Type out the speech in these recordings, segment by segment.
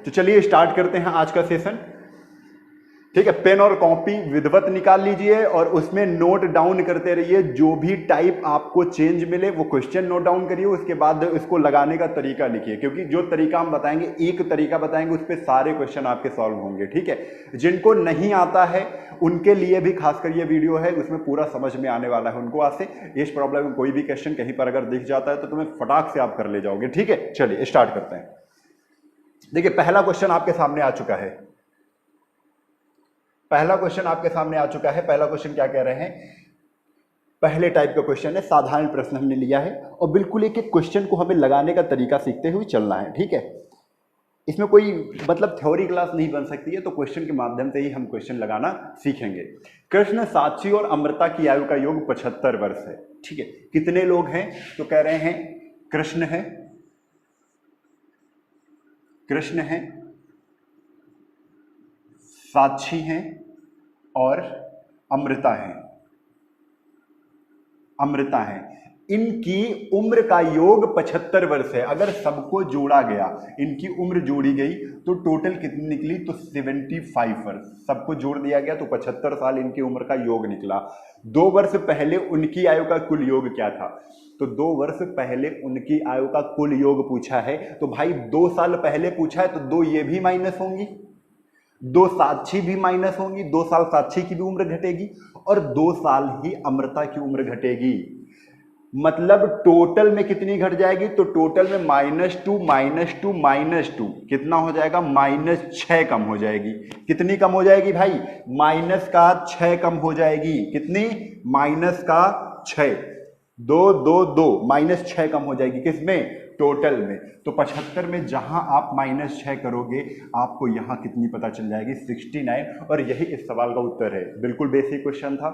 तो चलिए स्टार्ट करते हैं आज का सेशन। ठीक है, पेन और कॉपी विधिवत निकाल लीजिए और उसमें नोट डाउन करते रहिए। जो भी टाइप आपको चेंज मिले वो क्वेश्चन नोट डाउन करिए, उसके बाद इसको लगाने का तरीका लिखिए, क्योंकि जो तरीका हम बताएंगे, एक तरीका बताएंगे, उस पर सारे क्वेश्चन आपके सॉल्व होंगे। ठीक है, जिनको नहीं आता है उनके लिए भी खासकर ये वीडियो है, उसमें पूरा समझ में आने वाला है उनको। आज से इस प्रॉब्लम में कोई भी क्वेश्चन कहीं पर अगर दिख जाता है तो तुम्हें फटाक से आप कर ले जाओगे। ठीक है, चलिए स्टार्ट करते हैं। देखिए, पहला क्वेश्चन आपके सामने आ चुका है। पहला क्वेश्चन आपके सामने आ चुका है। पहला क्वेश्चन क्या कह रहे हैं? पहले टाइप का क्वेश्चन है, साधारण प्रश्न हमने लिया है और बिल्कुल एक एक क्वेश्चन को हमें लगाने का तरीका सीखते हुए चलना है। ठीक है, इसमें कोई मतलब थ्योरी क्लास नहीं बन सकती है, तो क्वेश्चन के माध्यम से ही हम क्वेश्चन लगाना सीखेंगे। कृष्ण, साक्षी और अमृता की आयु का योग 75 वर्ष है। ठीक है, कितने लोग हैं? तो कह रहे हैं कृष्ण है, कृष्ण है, साक्षी हैं और अमृता हैं, अमृता हैं। इनकी उम्र का योग 75 वर्ष है। अगर सबको जोड़ा गया, इनकी उम्र जोड़ी गई तो टोटल कितनी निकली? तो 75 वर्ष। सबको जोड़ दिया गया तो 75 साल इनकी उम्र का योग निकला। 2 वर्ष पहले उनकी आयु का कुल योग क्या था? तो 2 वर्ष पहले उनकी आयु का कुल योग पूछा है, तो भाई 2 साल पहले पूछा है तो 2 ये भी माइनस होंगी, 2 साक्षी भी माइनस होंगी, 2 साल साक्षी की भी उम्र घटेगी और 2 साल ही अमृता की उम्र घटेगी। मतलब टोटल में कितनी घट जाएगी? तो टोटल में -2 -2 -2 कितना हो जाएगा? -6 कम हो जाएगी। कितनी कम हो जाएगी भाई? -6 कम हो जाएगी। कितनी? -6। 2 2 2 -6 कम हो जाएगी। किसमें? टोटल में। तो 75 में जहां आप -6 करोगे आपको यहां कितनी पता चल जाएगी? 69। और यही इस सवाल का उत्तर है। बिल्कुल बेसिक क्वेश्चन था।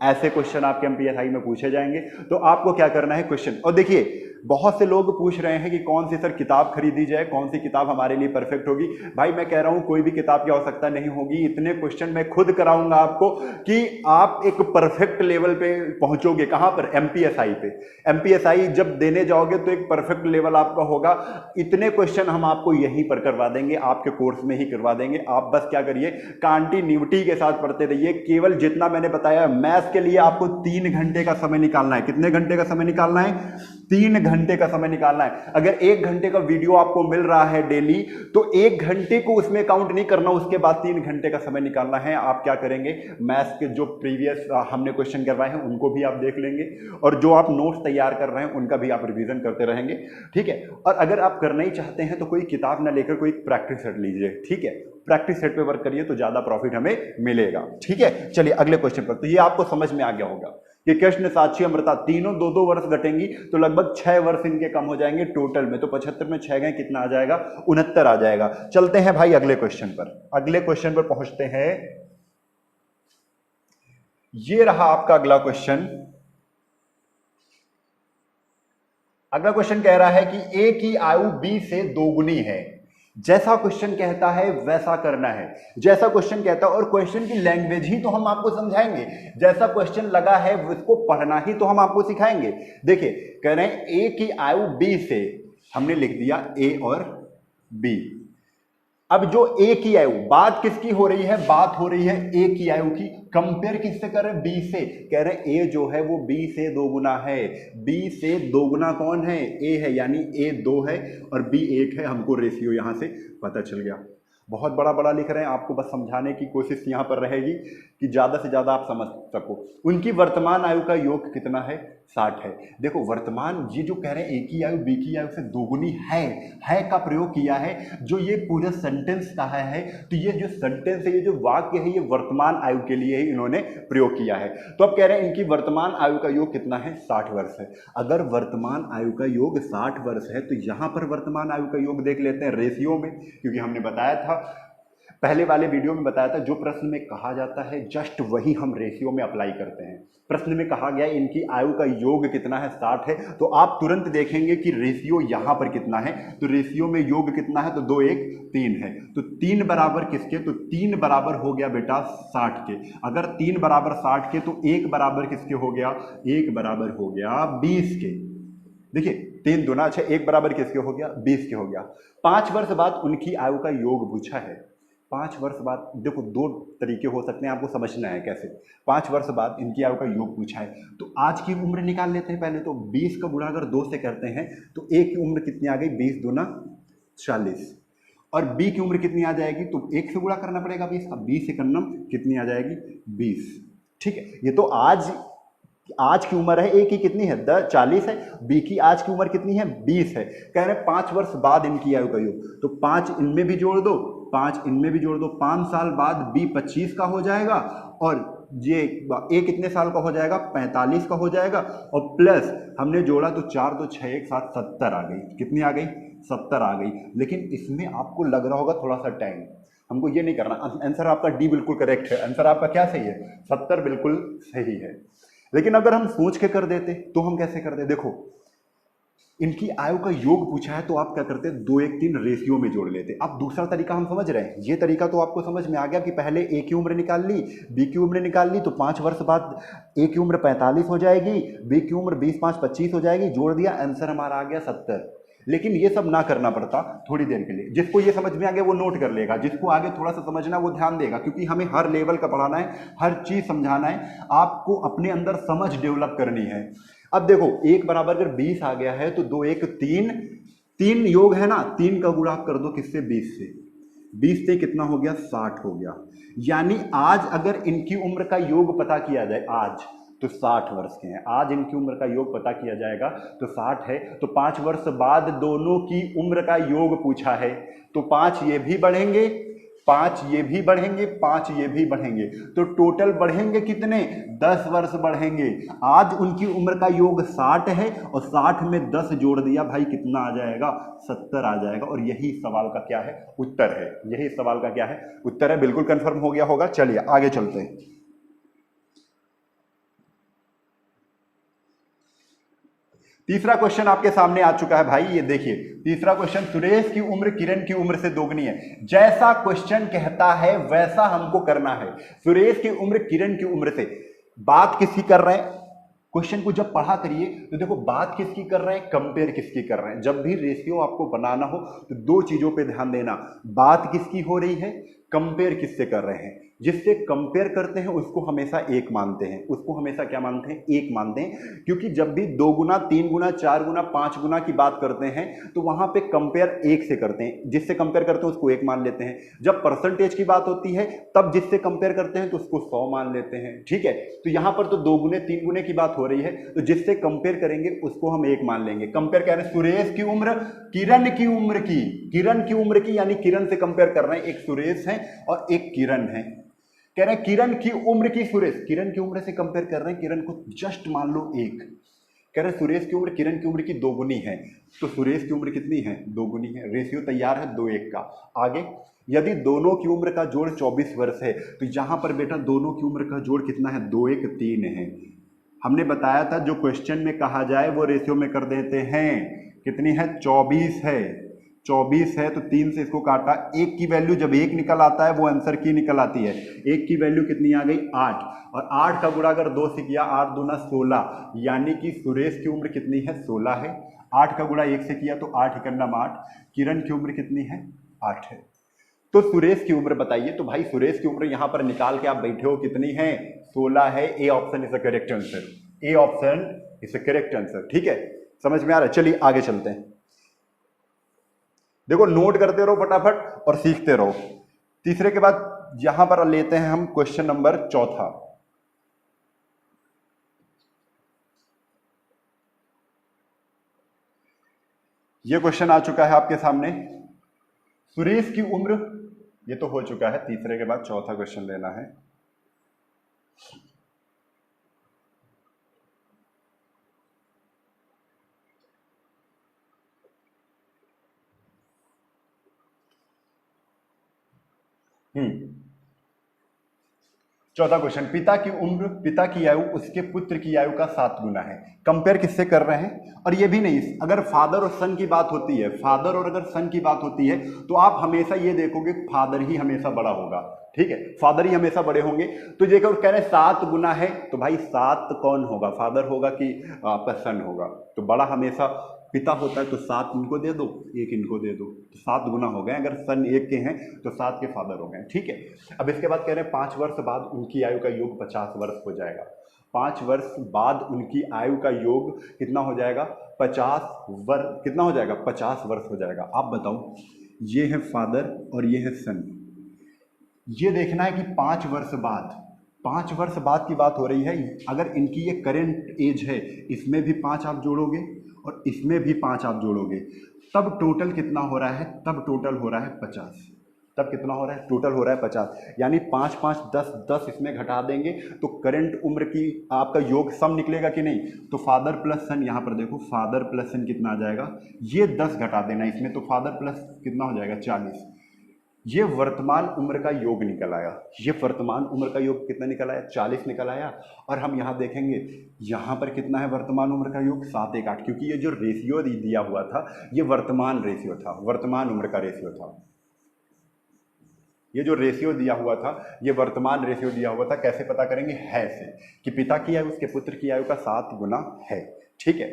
ऐसे क्वेश्चन आपके एमपीएसआई में पूछे जाएंगे, तो आपको क्या करना है क्वेश्चन। और देखिए, बहुत से लोग पूछ रहे हैं कि कौन सी सर किताब खरीदी जाए, कौन सी किताब हमारे लिए परफेक्ट होगी। भाई मैं कह रहा हूं कोई भी किताब की आवश्यकता नहीं होगी। इतने क्वेश्चन मैं खुद कराऊंगा आपको कि आप एक परफेक्ट लेवल पे पहुंचोगे। कहां पर? एमपीएसआई पे। एमपीएसआई जब देने जाओगे तो एक परफेक्ट लेवल आपका होगा। इतने क्वेश्चन हम आपको यहीं पर करवा देंगे, आपके कोर्स में ही करवा देंगे। आप बस क्या करिए, कंटिन्यूटी के साथ पढ़ते रहिए। केवल जितना मैंने बताया, मैथ्स के लिए आपको 3 घंटे का समय निकालना है। कितने घंटे का समय निकालना है? 3 घंटे का समय निकालना है। अगर 1 घंटे का वीडियो आपको मिल रहा है डेली, तो 1 घंटे को उसमें काउंट नहीं करना, उसके बाद 3 घंटे का समय निकालना है। आप क्या करेंगे, मैथ्स के जो प्रीवियस हमने क्वेश्चन करवाए हैं उनको भी आप देख लेंगे और जो आप नोट्स तैयार कर रहे हैं उनका भी आप रिवीजन करते रहेंगे। ठीक है, और अगर आप करना ही चाहते हैं तो कोई किताब ना लेकर कोई प्रैक्टिस सेट लीजिए। ठीक है, प्रैक्टिस सेट पे वर्क करिए तो ज्यादा प्रॉफिट हमें मिलेगा। ठीक है, चलिए अगले क्वेश्चन पर। तो ये आपको समझ में आ गया होगा कि कृष्ण, साक्षी, अमृता तीनों 2-2 वर्ष घटेंगी, तो लगभग 6 वर्ष इनके कम हो जाएंगे टोटल में। तो 75 में 6 गए, कितना आ जाएगा? 69 आ जाएगा। चलते हैं भाई अगले क्वेश्चन पर। अगले क्वेश्चन पर पहुंचते हैं। ये रहा आपका अगला क्वेश्चन। अगला क्वेश्चन कह रहा है कि ए की आयु बी से दोगुनी है। जैसा क्वेश्चन कहता है वैसा करना है। जैसा क्वेश्चन कहता है, और क्वेश्चन की लैंग्वेज ही तो हम आपको समझाएंगे। जैसा क्वेश्चन लगा है उसको पढ़ना ही तो हम आपको सिखाएंगे। देखिए, कह रहे हैं ए की आयु बी से, हमने लिख दिया ए और बी। अब जो ए की आयु, बात किसकी हो रही है? बात हो रही है ए की आयु की। कंपेयर किससे कर रहे हैं? बी से। कह रहे हैं ए जो है वो बी से दोगुना है। बी से दोगुना कौन है? ए है, यानी ए 2 है और बी 1 है। हमको रेशियो यहां से पता चल गया। बहुत बड़ा बड़ा लिख रहे हैं, आपको बस समझाने की कोशिश यहां पर रहेगी कि ज्यादा से ज्यादा आप समझ सको। उनकी वर्तमान आयु का योग कितना है? 60 है। देखो, वर्तमान ये जो कह रहे हैं ए की आयु बी की आयु से दोगुनी है का प्रयोग किया है। जो ये पूरा सेंटेंस कहा है, तो ये जो सेंटेंस है, ये जो वाक्य है, ये वर्तमान आयु के लिए ही इन्होंने प्रयोग किया है। तो अब कह रहे हैं इनकी वर्तमान आयु का योग कितना है? 60 वर्ष है। अगर वर्तमान आयु का योग 60 वर्ष है तो यहां पर वर्तमान आयु का योग देख लेते हैं रेशियो में, क्योंकि हमने बताया था, पहले वाले वीडियो में बताया था, जो प्रश्न में कहा जाता है जस्ट वही हम रेशियो में अप्लाई करते हैं। प्रश्न में कहा गया इनकी आयु का योग कितना है? 60 है, तो आप तुरंत देखेंगे कि रेशियो यहां पर कितना है। तो रेशियो में योग कितना है? तो 2 1 3 है। तो 3 बराबर किसके? तो 3 बराबर हो गया बेटा 60 के। अगर 3 बराबर 60 के तो 1 बराबर किसके हो गया? 1 बराबर हो गया 20 के। देखिए, 3 दूना, अच्छा 1 बराबर किसके हो गया, 20 के हो गया। 5 वर्ष बाद उनकी आयु का योग पूछा है। 5 वर्ष बाद, देखो 2 तरीके हो सकते हैं, आपको समझना है कैसे। 5 वर्ष बाद इनकी आयु का योग पूछा है, तो आज की उम्र निकाल लेते हैं पहले। तो 20 का गुणा अगर 2 से करते हैं तो ए की उम्र कितनी आ गई, 20 दूना 40, और बी की उम्र कितनी आ जाएगी, तो 1 से गुणा करना पड़ेगा 20 का, 20 एकन्नम कितनी आ जाएगी, 20। ठीक है, ये तो आज की उम्र है, ए की कितनी है 40 है, बी की आज की उम्र कितनी है 20 है। कह रहे हैं 5 वर्ष बाद इनकी आयु का योग, तो 5 इनमें भी जोड़ दो, 5 इनमें भी जोड़ दो, 5 साल बाद बी 25 का हो जाएगा, और ये ए कितने साल का हो जाएगा, 45 का हो जाएगा, और प्लस हमने जोड़ा तो 4 2 6 1 7 70 आ गई, कितनी आ गई, 70 आ गई। लेकिन इसमें आपको लग रहा होगा थोड़ा सा टाइम, हमको ये नहीं करना। आंसर आपका डी बिल्कुल करेक्ट है, आंसर आपका क्या सही है, 70 बिल्कुल सही है। लेकिन अगर हम सोच के कर देते तो हम कैसे करते, देखो इनकी आयु का योग पूछा है तो आप क्या करते, 2 1 3 रेशियो में जोड़ लेते। अब दूसरा तरीका हम समझ रहे हैं, ये तरीका तो आपको समझ में आ गया कि पहले ए की उम्र निकाल ली, बी की उम्र निकाल ली, तो 5 वर्ष बाद ए की उम्र 45 हो जाएगी, बी की उम्र 20 5 25 हो जाएगी, जोड़ दिया, आंसर हमारा आ गया 70। लेकिन ये सब ना करना पड़ता थोड़ी देर के लिए। जिसको ये समझ में आ गया वो नोट कर लेगा, जिसको आगे थोड़ा सा समझना वो ध्यान देगा, क्योंकि हमें हर लेवल का पढ़ाना है, हर चीज समझाना है, आपको अपने अंदर समझ डेवलप करनी है। अब देखो 1 बराबर अगर 20 आ गया है तो 2 1 3, 3 योग है ना, 3 का गुणा आप कर दो किससे, 20 से, 20 से कितना हो गया, 60 हो गया। यानी आज अगर इनकी उम्र का योग पता किया जाए आज, तो 60 वर्ष के हैं। आज इनकी उम्र का योग पता किया जाएगा तो 60 है, तो 5 वर्ष बाद दोनों की उम्र का योग पूछा है, तो 5 ये भी बढ़ेंगे, 5 ये भी बढ़ेंगे, 5 ये भी बढ़ेंगे, तो टोटल बढ़ेंगे कितने, 10 वर्ष बढ़ेंगे। आज उनकी उम्र का योग 60 है, और 60 में 10 जोड़ दिया भाई, कितना आ जाएगा, 70 आ जाएगा। और यही सवाल का क्या है, उत्तर है। यही सवाल का क्या है, उत्तर है। बिल्कुल कंफर्म हो गया होगा। चलिए आगे चलते हैं। तीसरा क्वेश्चन आपके सामने आ चुका है भाई, ये देखिए तीसरा क्वेश्चन, सुरेश की उम्र किरण की उम्र से दोगुनी है। जैसा क्वेश्चन कहता है वैसा हमको करना है। सुरेश की उम्र किरण की उम्र से, बात किसकी कर रहे हैं, क्वेश्चन को जब पढ़ा करिए तो देखो बात किसकी कर रहे हैं, कंपेयर किसकी कर रहे हैं। जब भी रेशियो आपको बनाना हो तो 2 चीजों पे ध्यान देना, बात किसकी हो रही है, कंपेयर किससे कर रहे हैं। जिससे कंपेयर करते हैं उसको हमेशा 1 मानते हैं, उसको हमेशा क्या मानते हैं, 1 मानते हैं। क्योंकि जब भी 2 गुना 3 गुना 4 गुना 5 गुना की बात करते हैं तो वहां पे कंपेयर 1 से करते हैं, जिससे कंपेयर करते हैं उसको 1 मान लेते हैं। जब परसेंटेज की बात होती है तब जिससे कंपेयर करते हैं तो उसको 100 मान लेते हैं। ठीक है, तो यहां पर तो 2 गुने 3 गुने की बात हो रही है, तो जिससे कंपेयर करेंगे उसको हम 1 मान लेंगे। कंपेयर कह रहे हैं सुरेश की उम्र किरण की उम्र की, किरण की उम्र की, यानी किरण से कंपेयर कर रहे हैं। एक सुरेश है और एक किरण है। कह रहे हैं किरण की उम्र की सुरेश, किरण की उम्र से कंपेयर कर रहे हैं, किरण को जस्ट मान लो 1। कह रहे हैं सुरेश की उम्र किरण की उम्र की 2 गुनी है, तो सुरेश की उम्र कितनी है, 2 गुनी है। रेशियो तैयार है 2 1 का। आगे यदि दोनों की उम्र का जोड़ 24 वर्ष है तो यहां पर बेटा दोनों की उम्र का जोड़ कितना है, 2 1 3 है। हमने बताया था जो क्वेश्चन में कहा जाए वो रेशियो में कर देते हैं। कितनी है, 24 है, 24 है तो 3 से इसको काटा, 1 की वैल्यू जब 1 निकल आता है वो आंसर की निकल आती है। 1 की वैल्यू कितनी आ गई, 8, और 8 का गुणा अगर 2 से किया, 8 दूना 16, यानी कि सुरेश की उम्र कितनी है, 16 है। 8 का गुणा 1 से किया तो 8 एकन्नम 8, किरण की उम्र कितनी है, 8 है। तो सुरेश की उम्र बताइए। तो भाई सुरेश की उम्र यहां पर निकाल के आप बैठे हो, कितनी है, 16 है। A option is the correct answer, A option is the correct answer. ठीक है, समझ में आ रहा है। चलिए आगे चलते हैं। देखो नोट करते रहो फटाफट और सीखते रहो। तीसरे के बाद यहां पर लेते हैं हम क्वेश्चन नंबर 4। यह क्वेश्चन आ चुका है आपके सामने, सुरेश की उम्र, ये तो हो चुका है। तीसरे के बाद चौथा क्वेश्चन लेना है। चौथा क्वेश्चन, पिता की उम्र, पिता की आयु उसके पुत्र की आयु का 7 गुना है। कंपेयर किससे कर रहे हैं, और ये भी नहीं, अगर फादर और सन की बात होती है, फादर और अगर सन की बात होती है तो आप हमेशा ये देखोगे फादर ही हमेशा बड़ा होगा। ठीक है, फादर ही हमेशा बड़े होंगे। तो ये कह रहे हैं 7 गुना है, तो भाई 7 कौन होगा, फादर होगा कि आपका सन होगा, तो बड़ा हमेशा पिता होता है तो 7 इनको दे दो, 1 इनको दे दो, तो 7 गुना हो गए। अगर सन 1 के हैं तो 7 के फादर हो गए, ठीक है। अब इसके बाद कह रहे हैं 5 वर्ष बाद उनकी आयु का योग 50 वर्ष हो जाएगा। 5 वर्ष बाद उनकी आयु का योग कितना हो जाएगा? 50 वर्ष। कितना हो जाएगा? 50 वर्ष हो जाएगा। आप बताओ, ये है फादर और ये है सन। ये देखना है कि 5 वर्ष बाद, 5 वर्ष बाद की बात हो रही है। अगर इनकी ये करेंट एज है, इसमें भी 5 आप जोड़ोगे और इसमें भी 5 आप जोड़ोगे, तब टोटल कितना हो रहा है? तब टोटल हो रहा है 50। तब कितना हो रहा है? टोटल हो रहा है 50। यानी 5 5 10 10 इसमें घटा देंगे तो करंट उम्र की आपका योग सम निकलेगा कि नहीं? तो फादर प्लस सन, यहाँ पर देखो फादर प्लस सन कितना आ जाएगा? ये 10 घटा देना इसमें, तो फादर प्लस कितना हो जाएगा? 40। ये वर्तमान उम्र का योग निकल आया। ये वर्तमान उम्र का योग कितना निकल आया? 40 निकल आया। और हम यहाँ देखेंगे, यहाँ पर कितना है वर्तमान उम्र का योग? 7 1 8, क्योंकि ये जो रेशियो दिया हुआ था ये वर्तमान रेशियो था, वर्तमान उम्र का रेशियो था। ये जो रेशियो दिया हुआ था ये वर्तमान रेशियो दिया हुआ था। कैसे पता करेंगे? है से, कि पिता की आयु उसके पुत्र की आयु का 7 गुना है, ठीक है।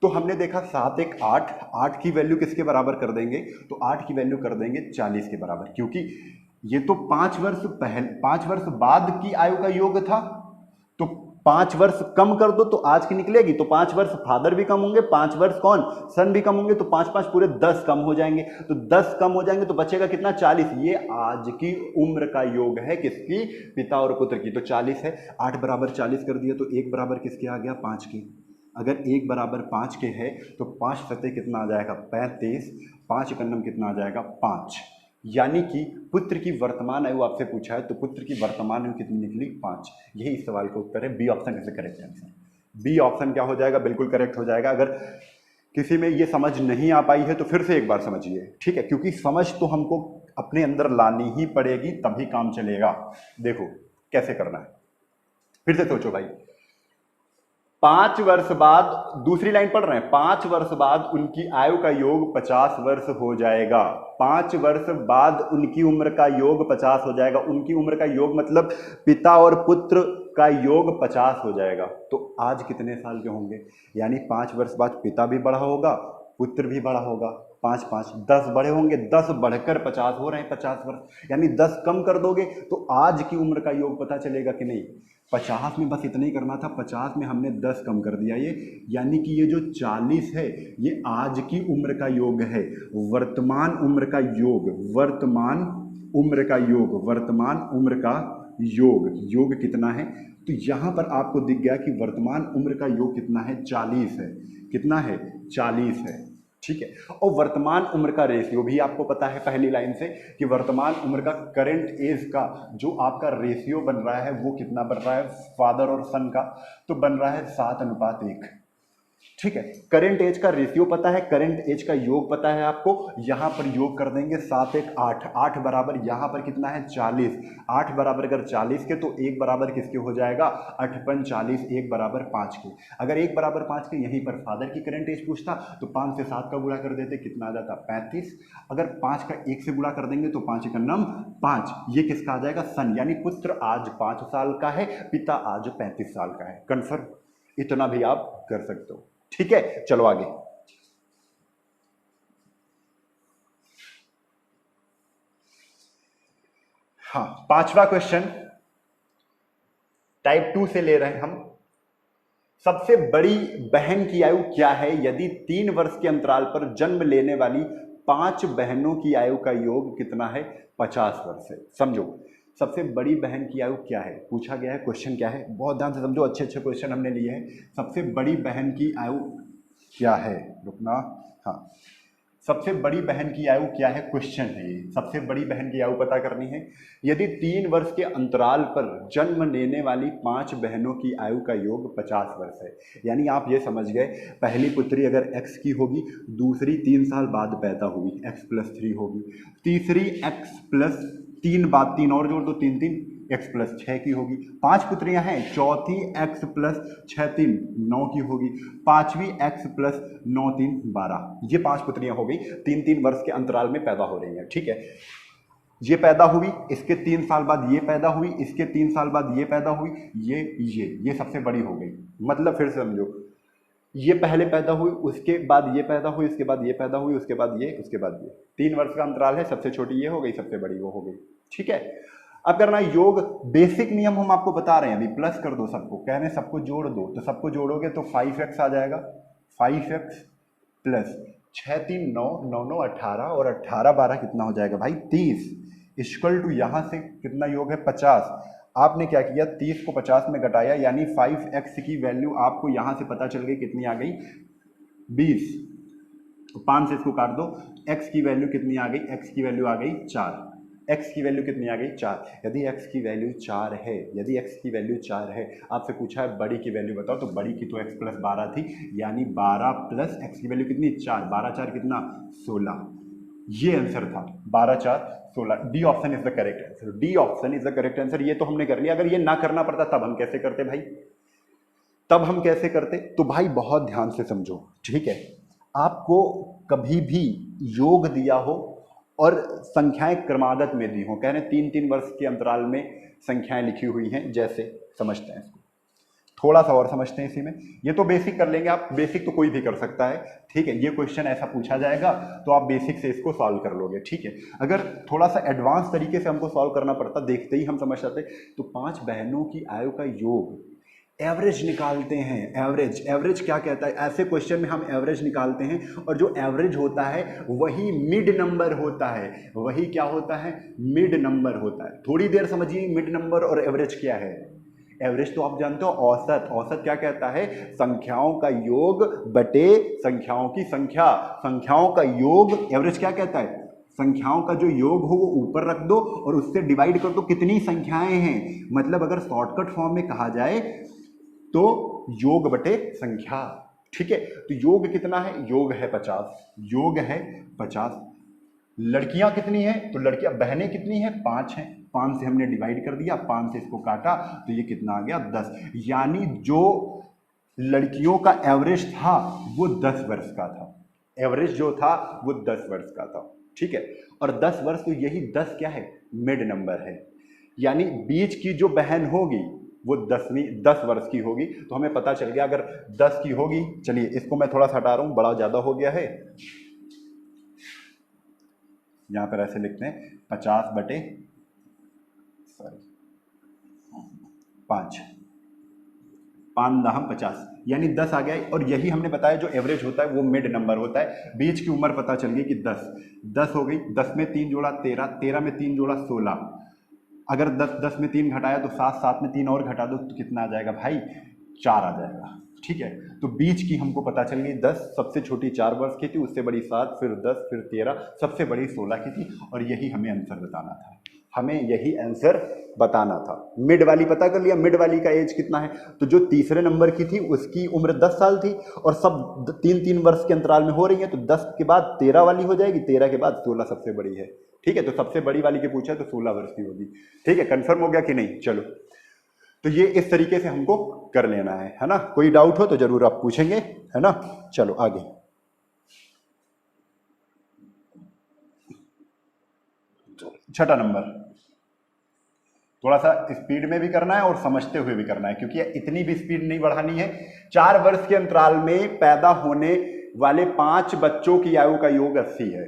तो हमने देखा 7 1 8, 8 की वैल्यू किसके बराबर कर देंगे? तो 8 की वैल्यू कर देंगे 40 के बराबर, क्योंकि ये तो 5 वर्ष पहले, 5 वर्ष बाद की आयु का योग था। तो 5 वर्ष कम कर दो तो आज की निकलेगी, तो 5 वर्ष फादर भी कम होंगे, 5 वर्ष कौन? सन भी कम होंगे, तो 5 5 पूरे 10 कम हो जाएंगे। तो 10 कम हो जाएंगे तो बचेगा कितना? 40। ये आज की उम्र का योग है किसकी? पिता और पुत्र की। तो 40 है, 8 बराबर 40 कर दिया, तो 1 बराबर किसके आ गया? 5 के। अगर 1 बराबर 5 के है तो 5 सतह कितना आ जाएगा? 35। 5 एकन्नम कितना आ जाएगा? 5। यानी कि पुत्र की वर्तमान आयु आपसे पूछा है तो पुत्र की वर्तमान आयु कितनी निकली? 5। यही इस सवाल का उत्तर है। B option is correct answer. B option क्या हो जाएगा? बिल्कुल करेक्ट हो जाएगा। अगर किसी में ये समझ नहीं आ पाई है तो फिर से एक बार समझिए, ठीक है, क्योंकि समझ तो हमको अपने अंदर लानी ही पड़ेगी, तभी काम चलेगा। देखो कैसे करना है, फिर से सोचो भाई। 5 वर्ष बाद, दूसरी लाइन पढ़ रहे हैं, 5 वर्ष बाद उनकी आयु का योग 50 वर्ष हो जाएगा। 5 वर्ष बाद उनकी उम्र का योग 50 हो जाएगा। उनकी उम्र का योग मतलब पिता और पुत्र का योग 50 हो जाएगा। तो आज कितने साल के होंगे? यानी 5 वर्ष बाद पिता भी बड़ा होगा, पुत्र भी बड़ा होगा। 5 5 10 बड़े होंगे, 10 बढ़कर 50 हो रहे हैं, 50 वर्ष। यानी 10 कम कर दोगे तो आज की उम्र का योग पता चलेगा कि नहीं? 50 में बस इतना ही करना था, 50 में हमने 10 कम कर दिया ये, यानी कि ये जो 40 है ये आज की उम्र का योग है, वर्तमान उम्र का योग, वर्तमान उम्र का योग, वर्तमान उम्र का योग। योग कितना है? तो यहां पर आपको दिख गया कि वर्तमान उम्र का योग कितना है? 40 है। कितना है? 40 है, ठीक है। और वर्तमान उम्र का रेशियो भी आपको पता है पहली लाइन से कि वर्तमान उम्र का करंट एज का जो आपका रेशियो बन रहा है वो कितना बन रहा है फादर और सन का? तो बन रहा है 7:1, ठीक है। करंट एज का रेशियो पता है, करंट एज का योग पता है आपको। यहां पर योग कर देंगे 7 1 8, 8 बराबर यहां पर कितना है? 40। 8 बराबर अगर 40 के तो 1 बराबर किसके हो जाएगा? 8 पंच 40, 1 बराबर 5 के। अगर 1 बराबर 5 के यहीं पर फादर की करंट एज पूछता तो 5 से 7 का गुणा कर देते, कितना आ जाता? 35। अगर 5 का 1 से गुणा कर देंगे तो 5 एकन्नम 5, ये किसका आ जाएगा? सन। यानी पुत्र आज 5 साल का है, पिता आज 35 साल का है। कन्फर्म? इतना भी आप कर सकते हो, ठीक है। चलो आगे। हाँ, 5वां क्वेश्चन टाइप 2 से ले रहे हैं हम। सबसे बड़ी बहन की आयु क्या है यदि 3 वर्ष के अंतराल पर जन्म लेने वाली 5 बहनों की आयु का योग कितना है? 50 वर्ष है। समझो, सबसे बड़ी बहन की आयु क्या है पूछा गया है। क्वेश्चन क्या है? बहुत ध्यान से समझो, अच्छे अच्छे क्वेश्चन हमने लिए हैं। सबसे बड़ी बहन की आयु क्या है? रुकना, हाँ, सबसे बड़ी बहन की आयु क्या है? क्वेश्चन है ये। सबसे बड़ी बहन की आयु पता करनी है। यदि 3 वर्ष के अंतराल पर जन्म लेने वाली 5 बहनों की आयु का योग 50 वर्ष है। यानी आप ये समझ गए, पहली पुत्री अगर x की होगी, दूसरी 3 साल बाद पैदा हुई, x + 3 होगी, तीसरी x + 3 बाद 3 और जोड़ दो, 3 3 x + 6 की होगी। 5 पुत्रियां हैं, चौथी x + 6 3 9 की होगी, पांचवी x + 9 3 12। ये 5 पुत्रियां हो गई, 3 3 वर्ष के अंतराल में पैदा हो रही हैं, ठीक है। ये पैदा हुई, इसके 3 साल बाद ये पैदा हुई, इसके 3 साल बाद ये पैदा हुई, ये सबसे बड़ी हो गई। मतलब फिर से समझो, ये पहले पैदा हुई, उसके बाद ये पैदा हुई, उसके बाद ये पैदा हुई, उसके बाद ये, उसके बाद ये, 3 वर्ष का अंतराल है, सबसे छोटी ये हो गई, सबसे बड़ी वो हो गई। ठीक है, अब करना है योग। बेसिक नियम हम आपको बता रहे हैं अभी, प्लस कर दो सबको, कह रहे हैं सबको जोड़ दो, तो सबको जोड़ोगे तो 5x आ जाएगा, 5x प्लस 6 3 9 9 9 18 और 18 12 कितना हो जाएगा भाई 30 इक्वल टू यहाँ से कितना योग है 50। आपने क्या किया 30 को 50 में घटाया, यानी 5x की वैल्यू आपको यहाँ से पता चल गई कितनी आ गई 20। तो 5 से इसको काट दो, x की वैल्यू कितनी आ गई, x की वैल्यू आ गई 4। x की वैल्यू कितनी आ गई 4। यदि x की वैल्यू 4 है, यदि x की वैल्यू 4 है, आपसे पूछा है बड़ी की वैल्यू बताओ, तो बड़ी की तो x प्लस 12 थी, यानी 12 प्लस x की वैल्यू कितनी 4, 12 4 कितना 16। ये आंसर था 12 4 16। D option is the correct answer, D option is the correct answer. ये तो हमने कर लिया, अगर ये ना करना पड़ता तब हम कैसे करते भाई, तब हम कैसे करते। तो भाई बहुत ध्यान से समझो, ठीक है, आपको कभी भी योग दिया हो और संख्याएं क्रमागत में दी हो, कह रहे 3-3 वर्ष के अंतराल में संख्याएं लिखी हुई हैं, जैसे समझते हैं इसको, थोड़ा सा और समझते हैं इसी में। ये तो बेसिक कर लेंगे आप, बेसिक तो कोई भी कर सकता है, ठीक है, ये क्वेश्चन ऐसा पूछा जाएगा तो आप बेसिक से इसको सॉल्व कर लोगे, ठीक है। अगर थोड़ा सा एडवांस तरीके से हमको सॉल्व करना पड़ता, देखते ही हम समझ जाते, तो 5 बहनों की आयु का योग एवरेज निकालते हैं। एवरेज, एवरेज क्या कहता है, ऐसे क्वेश्चन में हम एवरेज निकालते हैं, और जो एवरेज होता है वही मिड नंबर होता है, वही क्या होता है, मिड नंबर होता है। थोड़ी देर समझिए मिड नंबर और एवरेज क्या है। एवरेज तो आप जानते हो, औसत, औसत क्या कहता है, संख्याओं का योग बटे संख्याओं की संख्या, संख्याओं का योग। एवरेज क्या कहता है, संख्याओं का जो योग हो वो ऊपर रख दो और उससे डिवाइड कर दो कितनी संख्याएं हैं। मतलब अगर शॉर्टकट फॉर्म में कहा जाए तो योग बटे संख्या, ठीक है। तो योग कितना है, योग है 50, योग है 50। लड़कियां कितनी हैं, तो लड़कियां बहनें कितनी हैं, 5 हैं, 5 से हमने डिवाइड कर दिया, 5 से इसको काटा तो ये कितना आ गया 10। यानी जो लड़कियों का एवरेज था वो 10 वर्ष का था, एवरेज जो था वो 10 वर्ष का था, ठीक है। और 10 वर्ष तो यही 10 क्या है, मिड नंबर है, यानी बीच की जो बहन होगी वो 10 वर्ष की होगी। तो हमें पता चल गया अगर 10 की होगी, चलिए इसको मैं थोड़ा सा हटा रहा हूं, बड़ा ज्यादा हो गया है, यहां पर ऐसे लिखते हैं 50 बटे 5, 5 दहम 50, यानी 10 आ गया। और यही हमने बताया जो एवरेज होता है वो मिड नंबर होता है। बीच की उम्र पता चल गई कि 10 हो गई, 10 में 3 जोड़ा 13, 13 में 3 जोड़ा 16। अगर 10 में 3 घटाया तो 7, 7 में 3 और घटा दो तो कितना आ जाएगा भाई 4 आ जाएगा, ठीक है। तो बीच की हमको पता चल गई 10, सबसे छोटी 4 वर्ष की थी, उससे बड़ी 7, फिर 10, फिर 13, सबसे बड़ी 16 की थी। और यही हमें आंसर बताना था, हमें यही आंसर बताना था। मिड वाली पता कर लिया, मिड वाली का एज कितना है, तो जो तीसरे नंबर की थी उसकी उम्र 10 साल थी, और सब 3-3 वर्ष के अंतराल में हो रही है, तो 10 के बाद 13 वाली हो जाएगी, 13 के बाद 16 सबसे बड़ी है, ठीक है। तो सबसे बड़ी वाली के पूछा है तो 16 वर्ष की होगी, ठीक है। कंफर्म हो गया कि नहीं, चलो। तो ये इस तरीके से हमको कर लेना है ना। कोई डाउट हो तो जरूर आप पूछेंगे, है ना। चलो आगे, छठा नंबर, थोड़ा सा स्पीड में भी करना है और समझते हुए भी करना है, क्योंकि इतनी भी स्पीड नहीं बढ़ानी है। 4 वर्ष के अंतराल में पैदा होने वाले 5 बच्चों की आयु का योग 80 है।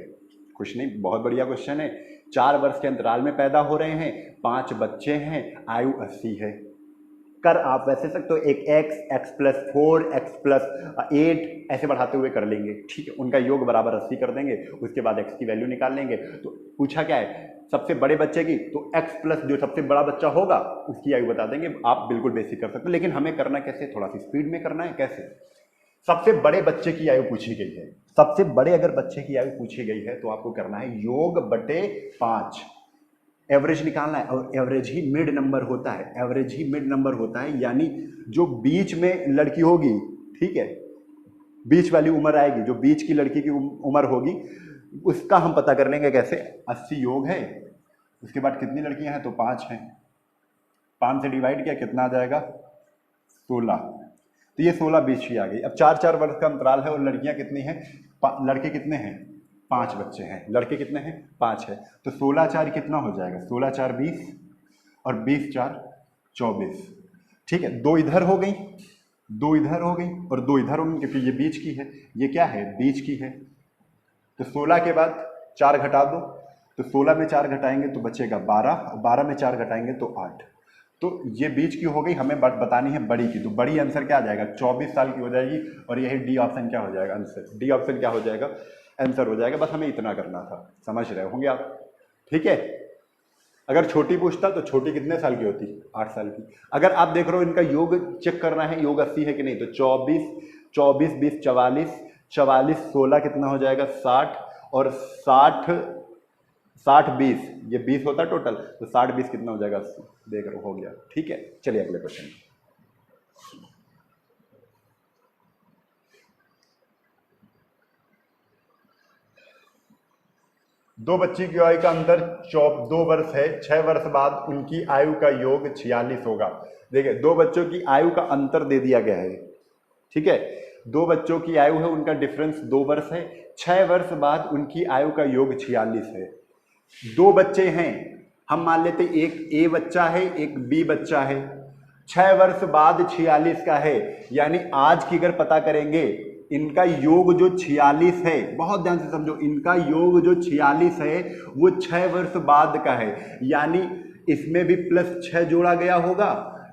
कुछ नहीं, बहुत बढ़िया क्वेश्चन है। 4 वर्ष के अंतराल में पैदा हो रहे हैं, 5 बच्चे हैं, आयु 80 है। कर आप वैसे सकते हो एक x प्लस 4, x प्लस 8 ऐसे बढ़ाते हुए कर लेंगे, ठीक है। उनका योग बराबर 80 कर देंगे, उसके बाद x की वैल्यू निकाल लेंगे। तो पूछा क्या है, सबसे बड़े बच्चे की, तो x प्लस जो सबसे बड़ा बच्चा होगा उसकी आयु बता देंगे। आप बिल्कुल बेसिक कर सकते हो, लेकिन हमें करना कैसे, थोड़ा सी स्पीड में करना है। कैसे, सबसे बड़े बच्चे की आयु पूछी गई है, सबसे बड़े अगर बच्चे की आयु पूछी गई है तो आपको करना है योग बटे 5, एवरेज निकालना है। और एवरेज ही मिड नंबर होता है, एवरेज ही मिड नंबर होता है, यानी जो बीच में लड़की होगी, ठीक है, बीच वाली उम्र आएगी, जो बीच की लड़की की उम्र होगी उसका हम पता कर लेंगे कैसे। 80 योग है, उसके बाद कितनी लड़कियां हैं, तो 5 हैं, 5 से डिवाइड किया कितना आ जाएगा 16। तो ये 16 बीच की आ गई। अब 4-4 वर्ष का अंतराल है और लड़कियां कितनी हैं, लड़के कितने हैं, 5 बच्चे हैं, लड़के कितने हैं 5 है। तो 16 4 कितना हो जाएगा, 16 4 20 और 20 4 24, ठीक है। 2 इधर हो गई, दो इधर हो गई और दो इधर हो गई, क्योंकि ये बीच की है, ये क्या है, बीच की है। तो 16 के बाद 4 घटा दो, तो 16 में 4 घटाएंगे तो बचेगा 12, और 12 में 4 घटाएंगे तो 8। तो ये बीच की हो गई, हमें बतानी है बड़ी की। तो बड़ी आंसर क्या आ जाएगा, 24 साल की हो जाएगी, और यही डी ऑप्शन क्या हो जाएगा, आंसर डी ऑप्शन क्या हो जाएगा, आंसर हो जाएगा। बस हमें इतना करना था, समझ रहे होंगे आप, ठीक है। अगर छोटी पूछता तो छोटी कितने साल की होती, 8 साल की। अगर आप देख रहे हो इनका योग चेक करना है, योग 80 है कि नहीं, तो 24 24 20 44, 44 16 कितना हो जाएगा 60, और 60 60 20, ये 20 होता है टोटल, तो 60 20 कितना हो जाएगा 80। देख रहे हो गया, ठीक है। चलिए अगले क्वेश्चन। दो बच्ची की आयु का अंतर 2 वर्ष है, 6 वर्ष बाद उनकी आयु का योग 46 होगा। देखिए, दो बच्चों की आयु का अंतर दे दिया गया है, ठीक है। दो बच्चों की आयु है, उनका डिफरेंस 2 वर्ष है, 6 वर्ष बाद उनकी आयु का योग 46 है। दो बच्चे हैं, हम मान लेते एक ए बच्चा है, एक बी बच्चा है, 6 वर्ष बाद 46 का है, यानी आज की अगर पता करेंगे, इनका योग जो 46 है, बहुत ध्यान से समझो, इनका योग जो 46 है वो 6 वर्ष बाद का है, यानी इसमें भी +6 जोड़ा गया होगा,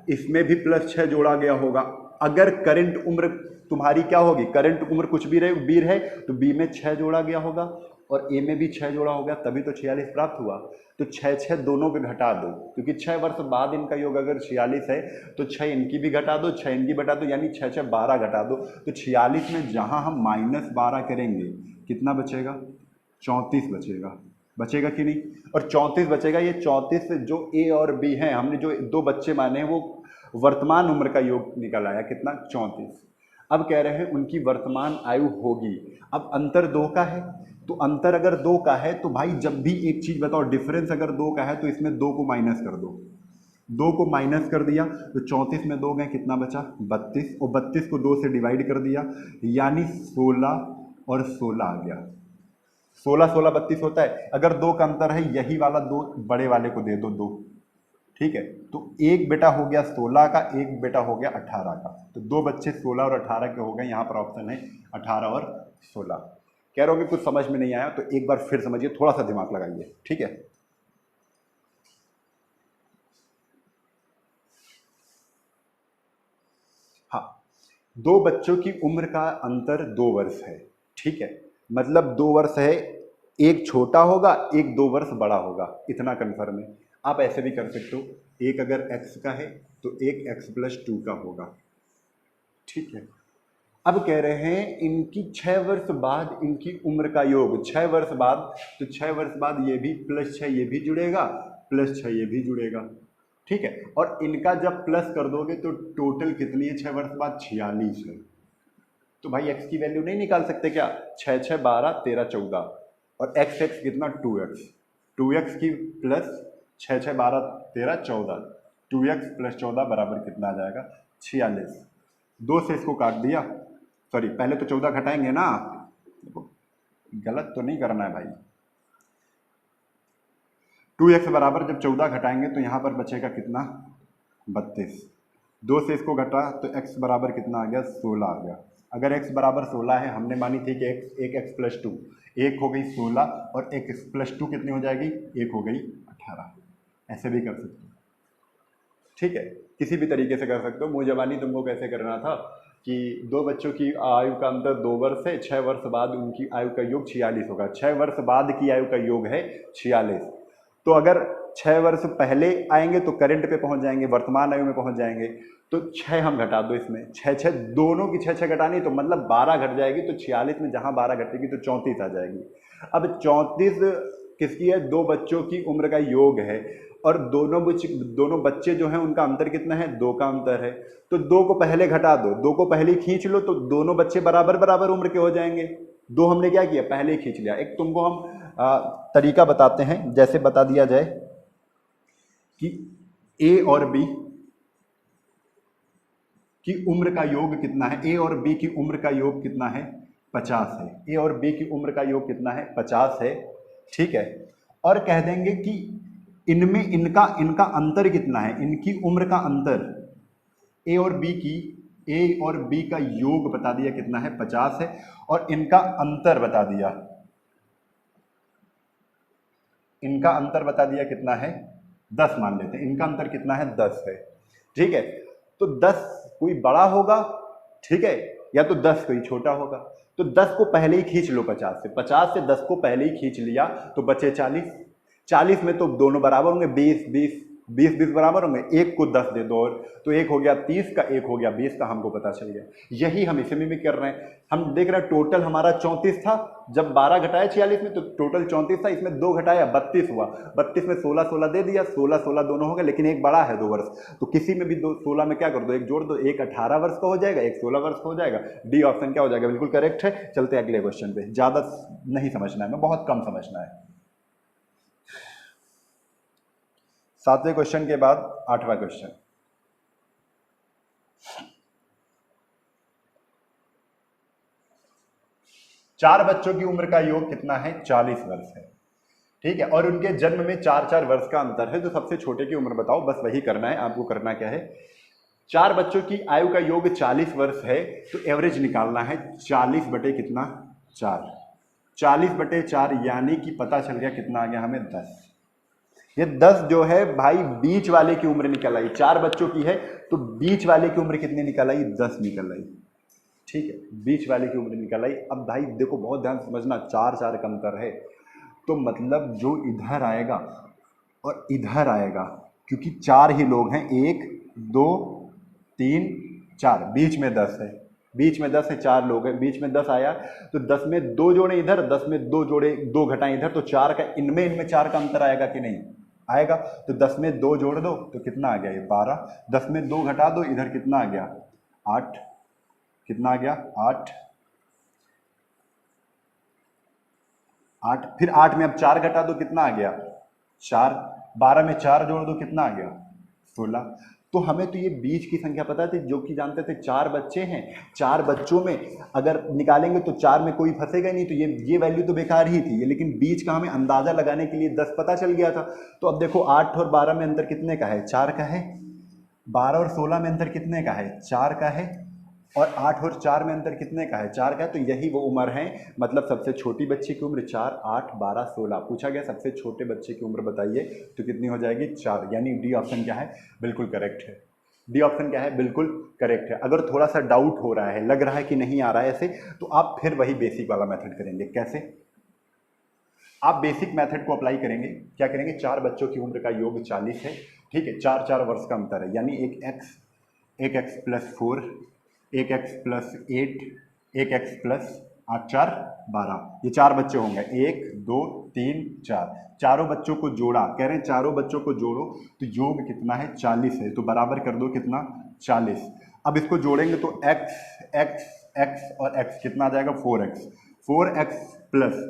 इसमें भी +6 जोड़ा गया होगा। अगर करंट उम्र तुम्हारी क्या होगी, करंट उम्र कुछ भी रहे, बी है, तो बी में 6 जोड़ा गया होगा और ए में भी 6 जोड़ा हो गया, तभी तो 46 प्राप्त हुआ। तो 6 दोनों के घटा दो, क्योंकि 6 वर्ष बाद इनका योग अगर 46 है तो 6 इनकी भी घटा दो, 6 इनकी घटा दो, यानी 6 12 घटा दो। तो 46 में जहां हम -12 करेंगे कितना बचेगा, 34 बचेगा। बचेगा कि नहीं, और 34 बचेगा। ये 34 जो ए और बी हैं, हमने जो दो बच्चे माने हैं, वो वर्तमान उम्र का योग निकल आया कितना, 34। अब कह रहे हैं उनकी वर्तमान आयु होगी। अब अंतर 2 का है, तो अंतर अगर 2 का है तो भाई जब भी एक चीज बताओ, डिफरेंस अगर 2 का है तो इसमें 2 को माइनस कर दो। 2 को माइनस कर दिया तो 34 में 2 गए, कितना बचा 32, और 32 को 2 से डिवाइड कर दिया, यानी 16 और 16 आ गया। 16 16 32 होता है। अगर 2 का अंतर है, यही वाला 2 बड़े वाले को दे दो 2, ठीक है। तो एक बेटा हो गया 16 का, एक बेटा हो गया 18 का। तो दो बच्चे 16 और 18 के हो गए। यहाँ पर ऑप्शन है 18 और 16। कह रहे हो कि कुछ समझ में नहीं आया, तो एक बार फिर समझिए, थोड़ा सा दिमाग लगाइए, ठीक है। हाँ, दो बच्चों की उम्र का अंतर 2 वर्ष है, ठीक है। मतलब 2 वर्ष है, एक छोटा होगा, एक 2 वर्ष बड़ा होगा, इतना कन्फर्म है। आप ऐसे भी कर सकते हो, एक अगर x का है तो एक x+2 का होगा, ठीक है। अब कह रहे हैं इनकी 6 वर्ष बाद इनकी उम्र का योग, 6 वर्ष बाद, तो 6 वर्ष बाद ये भी +6 ये भी जुड़ेगा, +6 ये भी जुड़ेगा, ठीक है। और इनका जब प्लस कर दोगे तो टोटल कितनी है 6 वर्ष बाद, 46 है। तो भाई x की वैल्यू नहीं निकाल सकते क्या, 6 6 12 13 14, और x कितना 2x, 2x की प्लस 6 6 12 13 14, 2x + 14 बराबर कितना आ जाएगा 46। 2 से इसको काट दिया, सॉरी पहले तो 14 घटाएंगे ना, गलत तो नहीं करना है भाई। 2x बराबर जब 14 घटाएंगे तो यहाँ पर बचेगा कितना 32। 2 से इसको घटा तो x बराबर कितना आ गया 16 आ गया। अगर x बराबर 16 है, हमने मानी थी कि एक x+2, एक हो गई 16 और एक x+2 कितनी हो जाएगी, एक हो गई 18। ऐसे भी कर सकते हो, ठीक है, किसी भी तरीके से कर सकते हो। मुझे मानी तुमको कैसे करना था कि दो बच्चों की आयु का अंतर 2 वर्ष है, 6 वर्ष बाद उनकी आयु का योग 46 होगा। 6 वर्ष बाद की आयु का योग है 46। तो अगर 6 वर्ष पहले आएंगे तो करंट पे पहुंच जाएंगे, वर्तमान आयु में पहुंच जाएंगे। तो 6 हम घटा दो इसमें, 6 6 दोनों की 6 6 घटानी, तो मतलब 12 घट जाएगी। तो 46 में जहां 12 घटेगी तो 34 आ जाएगी। अब 34 किसकी है, दो बच्चों की उम्र का योग है, और दोनों बच्चे जो हैं उनका अंतर कितना है, 2 का अंतर है। तो 2 को पहले घटा दो, 2 को पहले ही खींच लो, तो दोनों बच्चे बराबर बराबर उम्र के हो जाएंगे। 2 हमने क्या किया, पहले ही खींच लिया। एक तुमको हम तरीका बताते हैं, जैसे बता दिया जाए कि ए और बी की उम्र का योग कितना है, ए और बी की उम्र का योग कितना है 50 है। ए और बी की उम्र का योग कितना है 50 है, ठीक है। और कह देंगे कि इनमें इनका अंतर कितना है, इनकी उम्र का अंतर, ए और बी की ए और बी का योग बता दिया कितना है 50 है, और इनका अंतर बता दिया, इनका अंतर बता दिया कितना है 10 मान लेते हैं, इनका अंतर कितना है 10 है। ठीक है, तो 10 कोई बड़ा होगा, ठीक है, या तो 10 कोई छोटा होगा। तो 10 को पहले ही खींच लो 50 से, 50 से 10 को पहले ही खींच लिया तो बचे 40, 40 में तो दोनों बराबर होंगे, 20 20 20 20 बराबर होंगे, एक को 10 दे दो और तो एक हो गया 30 का, एक हो गया 20 का, हमको पता चल गया। यही हम इसमें भी कर रहे हैं। हम देख रहे हैं टोटल हमारा 34 था, जब 12 घटाया 46 में तो टोटल 34 था, इसमें 2 घटाया 32 हुआ, 32 में 16 16 दे दिया, 16 16 दोनों हो गए, लेकिन एक बड़ा है 2 वर्ष, तो किसी में भी 16 में क्या कर दो, एक जोड़ दो, एक 18 वर्ष का हो जाएगा, एक 16 वर्ष का हो जाएगा। डी ऑप्शन क्या हो जाएगा, बिल्कुल करेक्ट है। चलते हैं अगले क्वेश्चन पे, ज्यादा नहीं समझना है, बहुत कम समझना है। 7वें क्वेश्चन के बाद 8वां क्वेश्चन। चार बच्चों की उम्र का योग कितना है 40 वर्ष है। ठीक है, और उनके जन्म में 4-4 वर्ष का अंतर है, तो सबसे छोटे की उम्र बताओ, बस वही करना है आपको। करना क्या है, 4 बच्चों की आयु का योग 40 वर्ष है, तो एवरेज निकालना है 40 बटे कितना 4, 40 बटे 4 यानी कि पता चल गया कितना आ गया हमें 10। ये 10 जो है भाई बीच वाले की उम्र निकल आई, 4 बच्चों की है तो बीच वाले की उम्र कितनी निकल आई 10 निकल आई। ठीक है, बीच वाले की उम्र निकल आई। अब भाई देखो बहुत ध्यान समझना, 4-4 का अंतर है, तो मतलब जो इधर आएगा और इधर आएगा, क्योंकि 4 ही लोग हैं, 1 2 3 4, बीच में 10 है, बीच में 10 है, 4 लोग हैं, बीच में 10 आया तो 10 में 2 जोड़े इधर, 10 में 2 जोड़े 2 घटाएं इधर, तो 4 का इनमें 4 का अंतर आएगा कि नहीं आएगा। तो 10 में 2 जोड़ दो तो कितना आ गया ये 12, 10 में 2 घटा दो इधर कितना आ गया 8, कितना आ गया 8, 8, फिर 8 में अब 4 घटा दो कितना आ गया 4, 12 में 4 जोड़ दो कितना आ गया 16। तो हमें तो ये बीच की संख्या पता थी, जो कि जानते थे 4 बच्चे हैं, 4 बच्चों में अगर निकालेंगे तो 4 में कोई फंसेगा नहीं, तो ये वैल्यू तो बेकार ही थी, लेकिन बीच का हमें अंदाजा लगाने के लिए 10 पता चल गया था। तो अब देखो 8 और 12 में अंतर कितने का है 4 का है, 12 और 16 में अंतर कितने का है 4 का है, और 8 और 4 में अंतर कितने का है 4 का है। तो यही वो उम्र है, मतलब सबसे छोटी बच्ची की उम्र 4, 8, 12, 16 पूछा गया, सबसे छोटे बच्चे की उम्र बताइए तो कितनी हो जाएगी 4, यानी डी ऑप्शन क्या है बिल्कुल करेक्ट है। डी ऑप्शन क्या है बिल्कुल करेक्ट है। अगर थोड़ा सा डाउट हो रहा है, लग रहा है कि नहीं आ रहा है ऐसे, तो आप फिर वही बेसिक वाला मेथड करेंगे। कैसे, आप बेसिक मेथड को अप्लाई करेंगे, क्या करेंगे, 4 बच्चों की उम्र का योग 40 है, ठीक है, 4-4 वर्ष का अंतर है, यानी एक एक्स प्लस 4, एक एक्स प्लस 8, एक एक्स प्लस 8 4 12, ये 4 बच्चे होंगे, 1 2 3 4, चारों बच्चों को जोड़ा, कह रहे हैं चारों बच्चों को जोड़ो तो योग कितना है 40 है, तो बराबर कर दो कितना 40। अब इसको जोड़ेंगे तो x x x और x कितना आ जाएगा 4x, 4x प्लस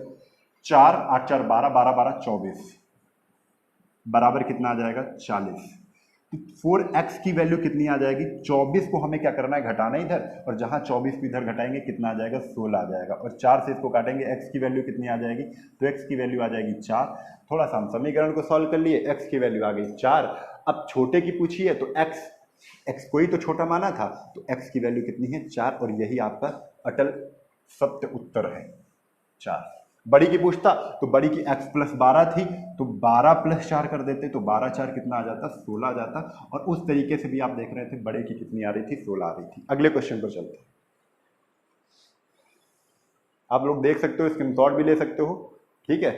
4 8 4 12, 12 12 24, बराबर कितना आ जाएगा 40। 4x की वैल्यू कितनी आ जाएगी 24 को हमें क्या करना है घटाना इधर, और जहां 24 को इधर घटाएंगे कितना आ जाएगा 16 आ जाएगा, और 4 से इसको काटेंगे x की वैल्यू कितनी आ जाएगी, तो x की वैल्यू आ जाएगी 4। थोड़ा सा हम समीकरण को सॉल्व कर लिए, x की वैल्यू आ गई 4। अब छोटे की पूछिए तो x को ही तो छोटा माना था, तो x की वैल्यू कितनी है 4, और यही आपका अटल सत्य उत्तर है 4। बड़ी की पूछता तो बड़ी की x प्लस 12 थी, तो 12 प्लस 4 कर देते, तो 12 4 कितना आ जाता 16 आ जाता, और उस तरीके से भी आप देख रहे थे बड़े की कितनी आ रही थी 16 आ रही थी। अगले क्वेश्चन पर चलते हैं, आप लोग देख सकते हो, स्क्रीनशॉट भी ले सकते हो, ठीक है।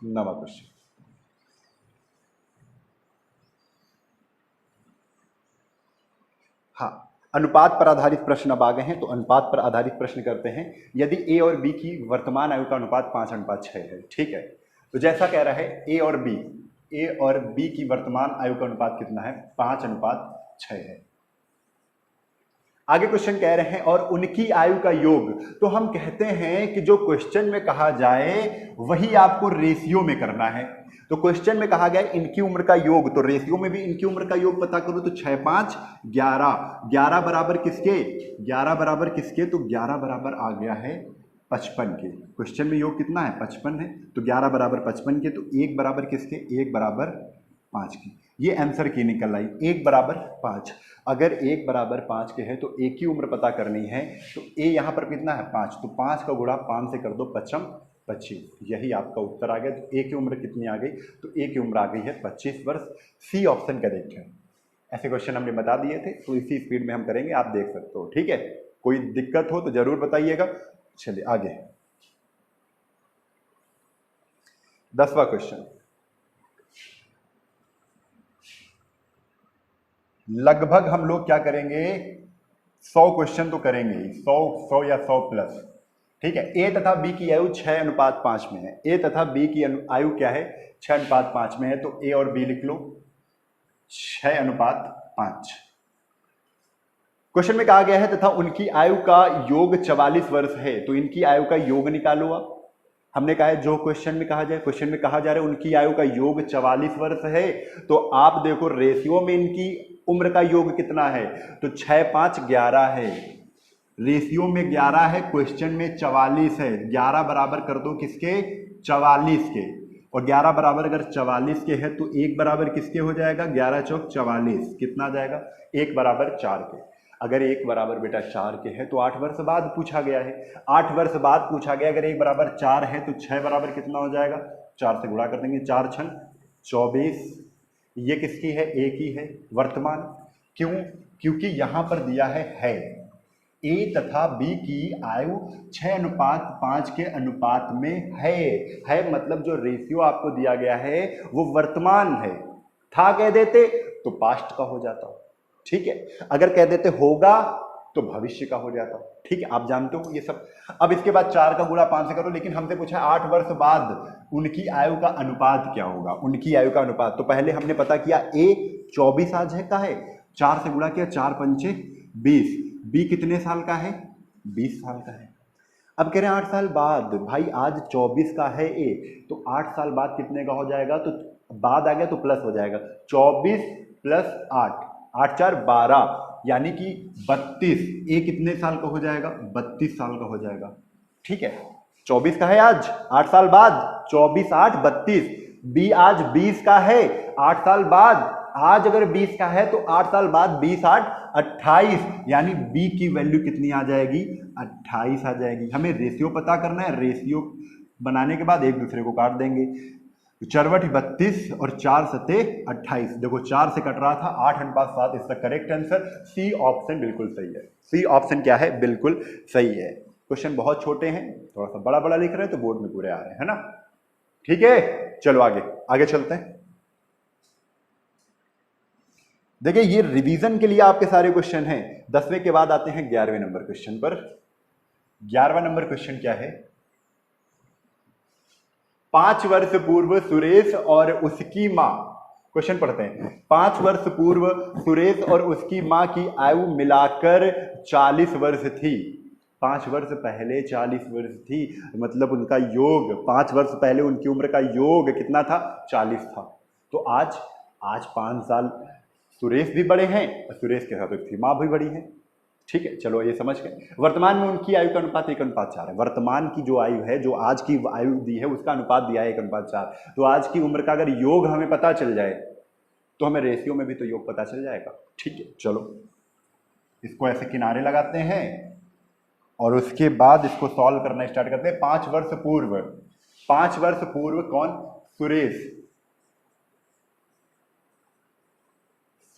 नवा क्वेश्चन, हाँ, अनुपात पर आधारित प्रश्न अब आ गए हैं, तो अनुपात पर आधारित प्रश्न करते हैं। यदि ए और बी की वर्तमान आयु का अनुपात 5:6 है, ठीक है, तो जैसा कह रहा है ए और बी की वर्तमान आयु का अनुपात कितना है 5:6 है। आगे क्वेश्चन कह रहे हैं और उनकी आयु का योग, तो हम कहते हैं कि जो क्वेश्चन में कहा जाए वही आपको रेशियो में करना है। तो क्वेश्चन में कहा गया इनकी उम्र का योग, तो रेशियो में भी इनकी उम्र का योग पता करो, तो 6 5 11, 11 बराबर किसके, 11 बराबर किसके, तो 11 बराबर आ गया है 55 के। क्वेश्चन में योग कितना है 55 है, तो 11 बराबर 55 के, तो 1 बराबर किसके 1 बराबर 5 की। ये आंसर की निकल आई 1 बराबर 5। अगर 1 बराबर 5 के है तो एक की उम्र पता करनी है, तो ए यहाँ पर कितना है 5, तो 5 का गुणा 5 से कर दो 55 25, यही आपका उत्तर आ गया। तो ए की उम्र कितनी आ गई, तो ए की उम्र आ गई है 25 वर्ष। सी ऑप्शन करेक्ट है। ऐसे क्वेश्चन हमने बता दिए थे, तो इसी स्पीड में हम करेंगे, आप देख सकते हो। ठीक है, कोई दिक्कत हो तो जरूर बताइएगा। चलिए आगे 10वां क्वेश्चन। लगभग हम लोग क्या करेंगे 100 क्वेश्चन तो करेंगे, 100 या 100 प्लस। ठीक है, ए तथा बी की आयु 6:5 में है। ए तथा बी की आयु क्या है 6:5 में है, तो ए और बी लिख लो 6:5। क्वेश्चन में कहा गया है तथा उनकी आयु का योग 44 वर्ष है, तो इनकी आयु का योग निकालो आप। हमने कहा है जो क्वेश्चन में कहा जाए, क्वेश्चन में कहा जा रहा है उनकी आयु का योग 44 वर्ष है, तो आप देखो रेशियो में इनकी उम्र का योग कितना है, तो 6 5 11 है, रेशियो में 11 है, क्वेश्चन में 44 है। 11 बराबर कर दो किसके 44 के, और 11 बराबर अगर 44 के है तो 1 बराबर किसके हो जाएगा 11 चौक 44, कितना आ जाएगा 1 बराबर 4 के। अगर 1 बराबर बेटा 4 के है तो 8 वर्ष बाद पूछा गया है, 8 वर्ष बाद पूछा गया। अगर 1 बराबर 4 है तो 6 बराबर कितना हो जाएगा 4 से गुणा कर देंगे, 4 6 24। ये किसकी है ए की है वर्तमान। क्यों, क्योंकि यहां पर दिया है ए तथा बी की आयु 6:5 के अनुपात में है मतलब जो रेशियो आपको दिया गया है वो वर्तमान है। था कह देते तो पास्ट का हो जाता, ठीक है, अगर कह देते होगा तो भविष्य का हो जाता। ठीक है, आप जानते हो ये सब। अब इसके बाद 4 का गुणा 5 से करो, लेकिन हमसे पूछा 8 वर्ष बाद उनकी आयु का अनुपात क्या होगा, उनकी आयु का अनुपात। तो पहले हमने पता किया ए 24 आज है का है, 4 से गुणा किया 4 पंचे 20, बी कितने साल का है 20 साल का है। अब कह रहे हैं 8 साल बाद, भाई आज 24 का है ए, तो 8 साल बाद कितने का हो जाएगा, तो बाद आ गया तो प्लस हो जाएगा, 24 प्लस 8, 8 4 12, यानी कि 32। ए कितने साल का हो जाएगा 32 साल का हो जाएगा। ठीक है, 24 का है आज, 8 साल बाद 24 8 32, बी आज 20 का है 8 साल बाद, आज अगर 20 का है तो 8 साल बाद 20 8 28, यानी बी की वैल्यू कितनी आ जाएगी 28 आ जाएगी। हमें रेशियो पता करना है, रेशियो बनाने के बाद एक दूसरे को काट देंगे, 4 32 और 4 7 28। देखो 4 से कट रहा था, 8:7 इसका करेक्ट आंसर। सी ऑप्शन बिल्कुल सही है। सी ऑप्शन क्या है बिल्कुल सही है। क्वेश्चन बहुत छोटे हैं, थोड़ा सा बड़ा बड़ा लिख रहे हैं तो बोर्ड में पूरे आ रहे हैं, है ना। ठीक है, चलो आगे आगे चलते हैं। देखिए ये रिवीजन के लिए आपके सारे क्वेश्चन हैं। 10वें के बाद आते हैं 11वें नंबर क्वेश्चन पर। 11वां नंबर क्वेश्चन क्या है, 5 वर्ष पूर्व सुरेश और उसकी मां, क्वेश्चन पढ़ते हैं। 5 वर्ष पूर्व सुरेश और उसकी मां की आयु मिलाकर 40 वर्ष थी। 5 वर्ष पहले 40 वर्ष थी, मतलब उनका योग 5 वर्ष पहले उनकी उम्र का योग कितना था 40 था। तो आज 5 साल सुरेश भी बड़े हैं और सुरेश के साथ उसकी मां भी बड़ी है। ठीक है, चलो ये समझ गए। वर्तमान में उनकी आयु का अनुपात 1:4 है। वर्तमान की जो आयु है, जो आज की आयु दी है उसका अनुपात दिया है 1:4। तो आज की उम्र का अगर योग हमें पता चल जाए तो हमें रेशियो में भी तो योग पता चल जाएगा। ठीक है, चलो इसको ऐसे किनारे लगाते हैं और उसके बाद इसको सॉल्व करना स्टार्ट करते हैं। 5 वर्ष पूर्व, 5 वर्ष पूर्व कौन, सुरेश,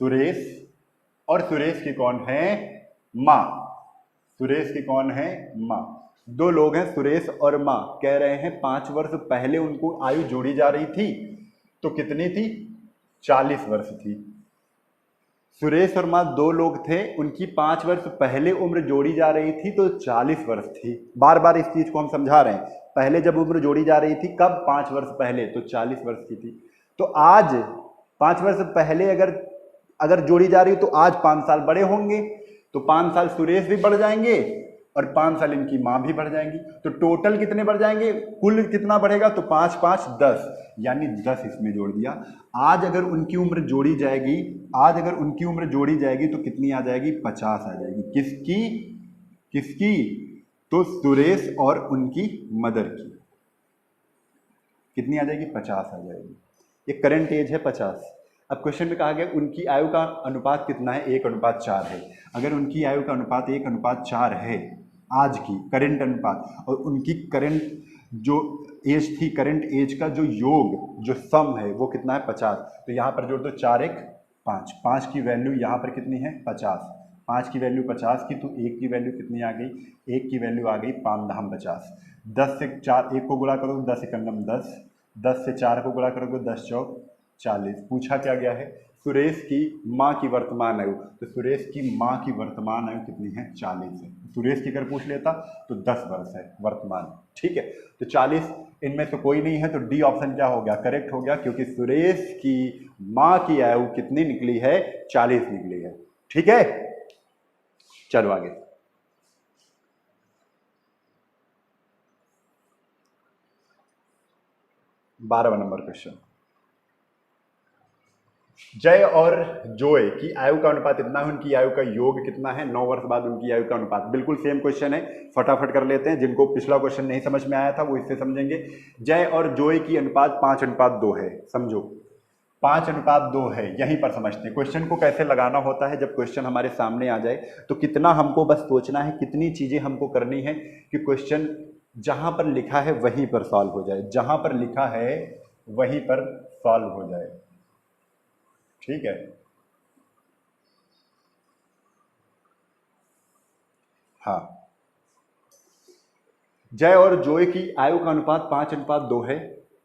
सुरेश और सुरेश की कौन है मां, सुरेश की कौन है मां। 2 लोग हैं सुरेश और मां। कह रहे हैं 5 वर्ष पहले उनको आयु जोड़ी जा रही थी, तो कितनी थी 40 वर्ष थी। सुरेश और मां 2 लोग थे, उनकी 5 वर्ष पहले उम्र जोड़ी जा रही थी तो 40 वर्ष थी। बार बार इस चीज को हम समझा रहे हैं। पहले जब उम्र जोड़ी जा रही थी कब 5 वर्ष पहले, तो 40 वर्ष की थी। तो आज 5 वर्ष पहले अगर जोड़ी जा रही तो आज 5 साल बड़े होंगे, तो 5 साल सुरेश भी बढ़ जाएंगे और 5 साल इनकी मां भी बढ़ जाएंगी। तो टोटल कितने बढ़ जाएंगे, कुल कितना बढ़ेगा, तो 5 5 10, यानी 10 इसमें जोड़ दिया। आज अगर उनकी उम्र जोड़ी जाएगी, आज अगर उनकी उम्र जोड़ी जाएगी तो कितनी आ जाएगी 50 आ जाएगी। किसकी, किसकी, तो सुरेश और उनकी मदर की कितनी आ जाएगी? 50 आ जाएगी। ये करंट एज है 50। अब क्वेश्चन में कहा गया उनकी आयु का अनुपात कितना है? 1:4 है। अगर उनकी आयु का अनुपात 1:4 है आज की करंट अनुपात, और उनकी करंट जो एज थी, करंट एज का जो योग जो सम है वो कितना है? 50। तो यहाँ पर जोड़ दो 4 1 5। 5 की वैल्यू यहाँ पर कितनी है? 50। 5 की वैल्यू 50 की, तो 1 की वैल्यू कितनी आ गई? 1 की वैल्यू आ गई 5 धाम 50। 10 से 4 1 को गुणा करो 10 एकम 10, 10 से 4 को गुणा करोगे 10 चौक 40। पूछा क्या गया है? सुरेश की माँ की वर्तमान आयु। तो सुरेश की माँ की वर्तमान आयु कितनी है? 40 है। सुरेश की अगर पूछ लेता तो 10 वर्ष है वर्तमान। ठीक है, तो 40 इनमें से कोई नहीं है, तो डी ऑप्शन क्या हो गया? करेक्ट हो गया, क्योंकि सुरेश की माँ की आयु कितनी निकली है? 40 निकली है। ठीक है, चलो आगे। बारहवां नंबर क्वेश्चन। जय और जोय की आयु का अनुपात इतना है, उनकी आयु का योग कितना है? 9 वर्ष बाद उनकी आयु का अनुपात। बिल्कुल सेम क्वेश्चन है, फटाफट कर लेते हैं। जिनको पिछला क्वेश्चन नहीं समझ में आया था वो इससे समझेंगे। जय और जोय की अनुपात 5:2 है। समझो 5:2 है, यहीं पर समझते हैं क्वेश्चन को कैसे लगाना होता है। जब क्वेश्चन हमारे सामने आ जाए तो कितना हमको बस सोचना है, कितनी चीजें हमको करनी है कि क्वेश्चन जहां पर लिखा है वहीं पर सॉल्व हो जाए, जहां पर लिखा है वहीं पर सॉल्व हो जाए। ठीक है, हाँ। जय और जोय की आयु का अनुपात 5:2 है,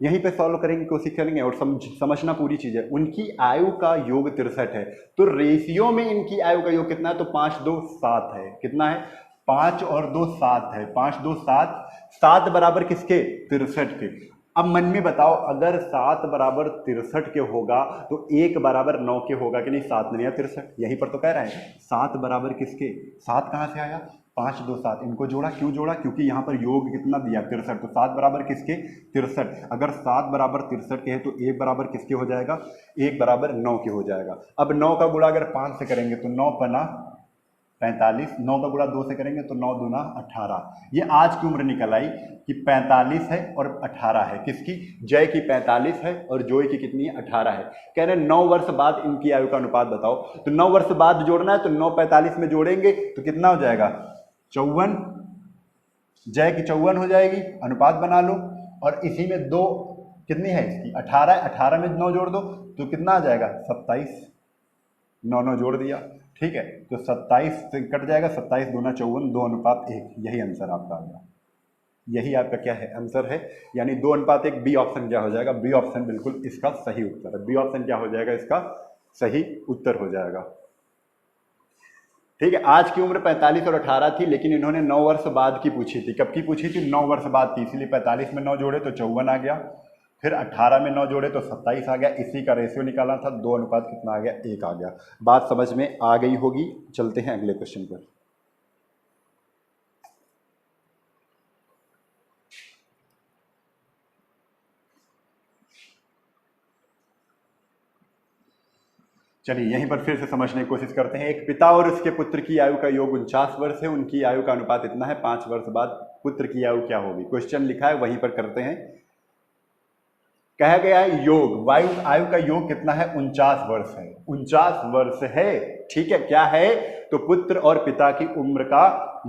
यहीं पे सॉल्व करेंगे, कोशिश करेंगे। और समझना पूरी चीज है, उनकी आयु का योग 63 है, तो रेशियो में इनकी आयु का योग कितना है? तो 5 2 7 है। कितना है? 5 और 2 7 है। 5 2 7, 7 बराबर किसके? 63 के। अब मन में बताओ, अगर 7 बराबर 63 के होगा तो 1 बराबर 9 के होगा कि नहीं? 7 नहीं 63, यहीं पर तो कह रहा है। 7 बराबर किसके? 7 कहां से आया? 5 2 7, इनको जोड़ा। क्यों जोड़ा? क्योंकि यहाँ पर योग कितना दिया? 63। तो 7 बराबर किसके? 63। अगर 7 बराबर 63 के है तो 1 बराबर किसके हो जाएगा? 1 बराबर 9 के हो जाएगा। अब 9 का गुणा अगर 5 से करेंगे तो 9 पना 45, 9 का गुणा 2 से करेंगे तो 9 दूना 18। ये आज की उम्र निकल आई कि 45 है और 18 है। किसकी? जय की 45 है और जोय की कितनी है? 18 है। कह रहे हैं 9 वर्ष बाद इनकी आयु का अनुपात बताओ। तो 9 वर्ष बाद जोड़ना है, तो 9 45 में जोड़ेंगे तो कितना हो जाएगा? 54। जय की 54 हो जाएगी, अनुपात बना लो। और इसी में 2 कितनी है इसकी? 18। 18 में 9 जोड़ दो तो कितना आ जाएगा? 27। 9 9 जोड़ दिया। ठीक है, तो 27 से कट जाएगा, 27 दूना 54, 2:1। यही आंसर आपका आ गया। यही आपका क्या है? आंसर है। यानी 2:1। बी ऑप्शन क्या हो जाएगा? बी ऑप्शन बिल्कुल इसका सही उत्तर है। बी ऑप्शन क्या हो जाएगा? इसका सही उत्तर हो जाएगा। ठीक है, आज की उम्र 45 और 18 थी, लेकिन इन्होंने 9 वर्ष बाद की पूछी थी। कब की पूछी थी? 9 वर्ष बाद की, इसलिए 45 में 9 जोड़े तो 54 आ गया, फिर 18 में 9 जोड़े तो 27 आ गया। इसी का रेशियो निकालना था, 2 अनुपात कितना आ गया? 1 आ गया। बात समझ में आ गई होगी। चलते हैं अगले क्वेश्चन पर। चलिए यहीं पर फिर से समझने की कोशिश करते हैं। एक पिता और उसके पुत्र की आयु का योग 49 वर्ष है, उनकी आयु का अनुपात इतना है, 5 वर्ष बाद पुत्र की आयु क्या होगी? क्वेश्चन लिखा है, वहीं पर करते हैं। कहा गया है योग, वायु आयु का योग कितना है? 49 वर्ष है। 49 वर्ष है। ठीक है, क्या है? तो पुत्र और पिता की उम्र का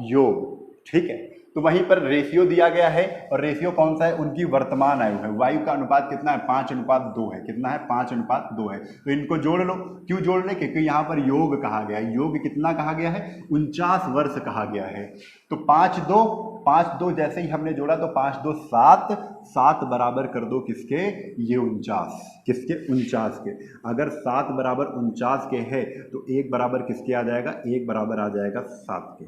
योग। ठीक है, तो वहीं पर रेशियो दिया गया है, और रेशियो कौन सा है? उनकी वर्तमान आयु है। वायु का अनुपात कितना है? 5:2 है। कितना है? 5:2 है। तो इनको जोड़ लो। क्यों जोड़ ले? क्योंकि यहाँ पर योग कहा गया है। योग कितना कहा गया है? 49 वर्ष कहा गया है। तो 5 2 जैसे ही हमने जोड़ा तो 5 2 7, 7 बराबर कर दो किसके? ये 49। किसके? 49 के। अगर 7 बराबर 49 के है तो 1 बराबर किसके आ जाएगा? 1 बराबर आ जाएगा 7 के।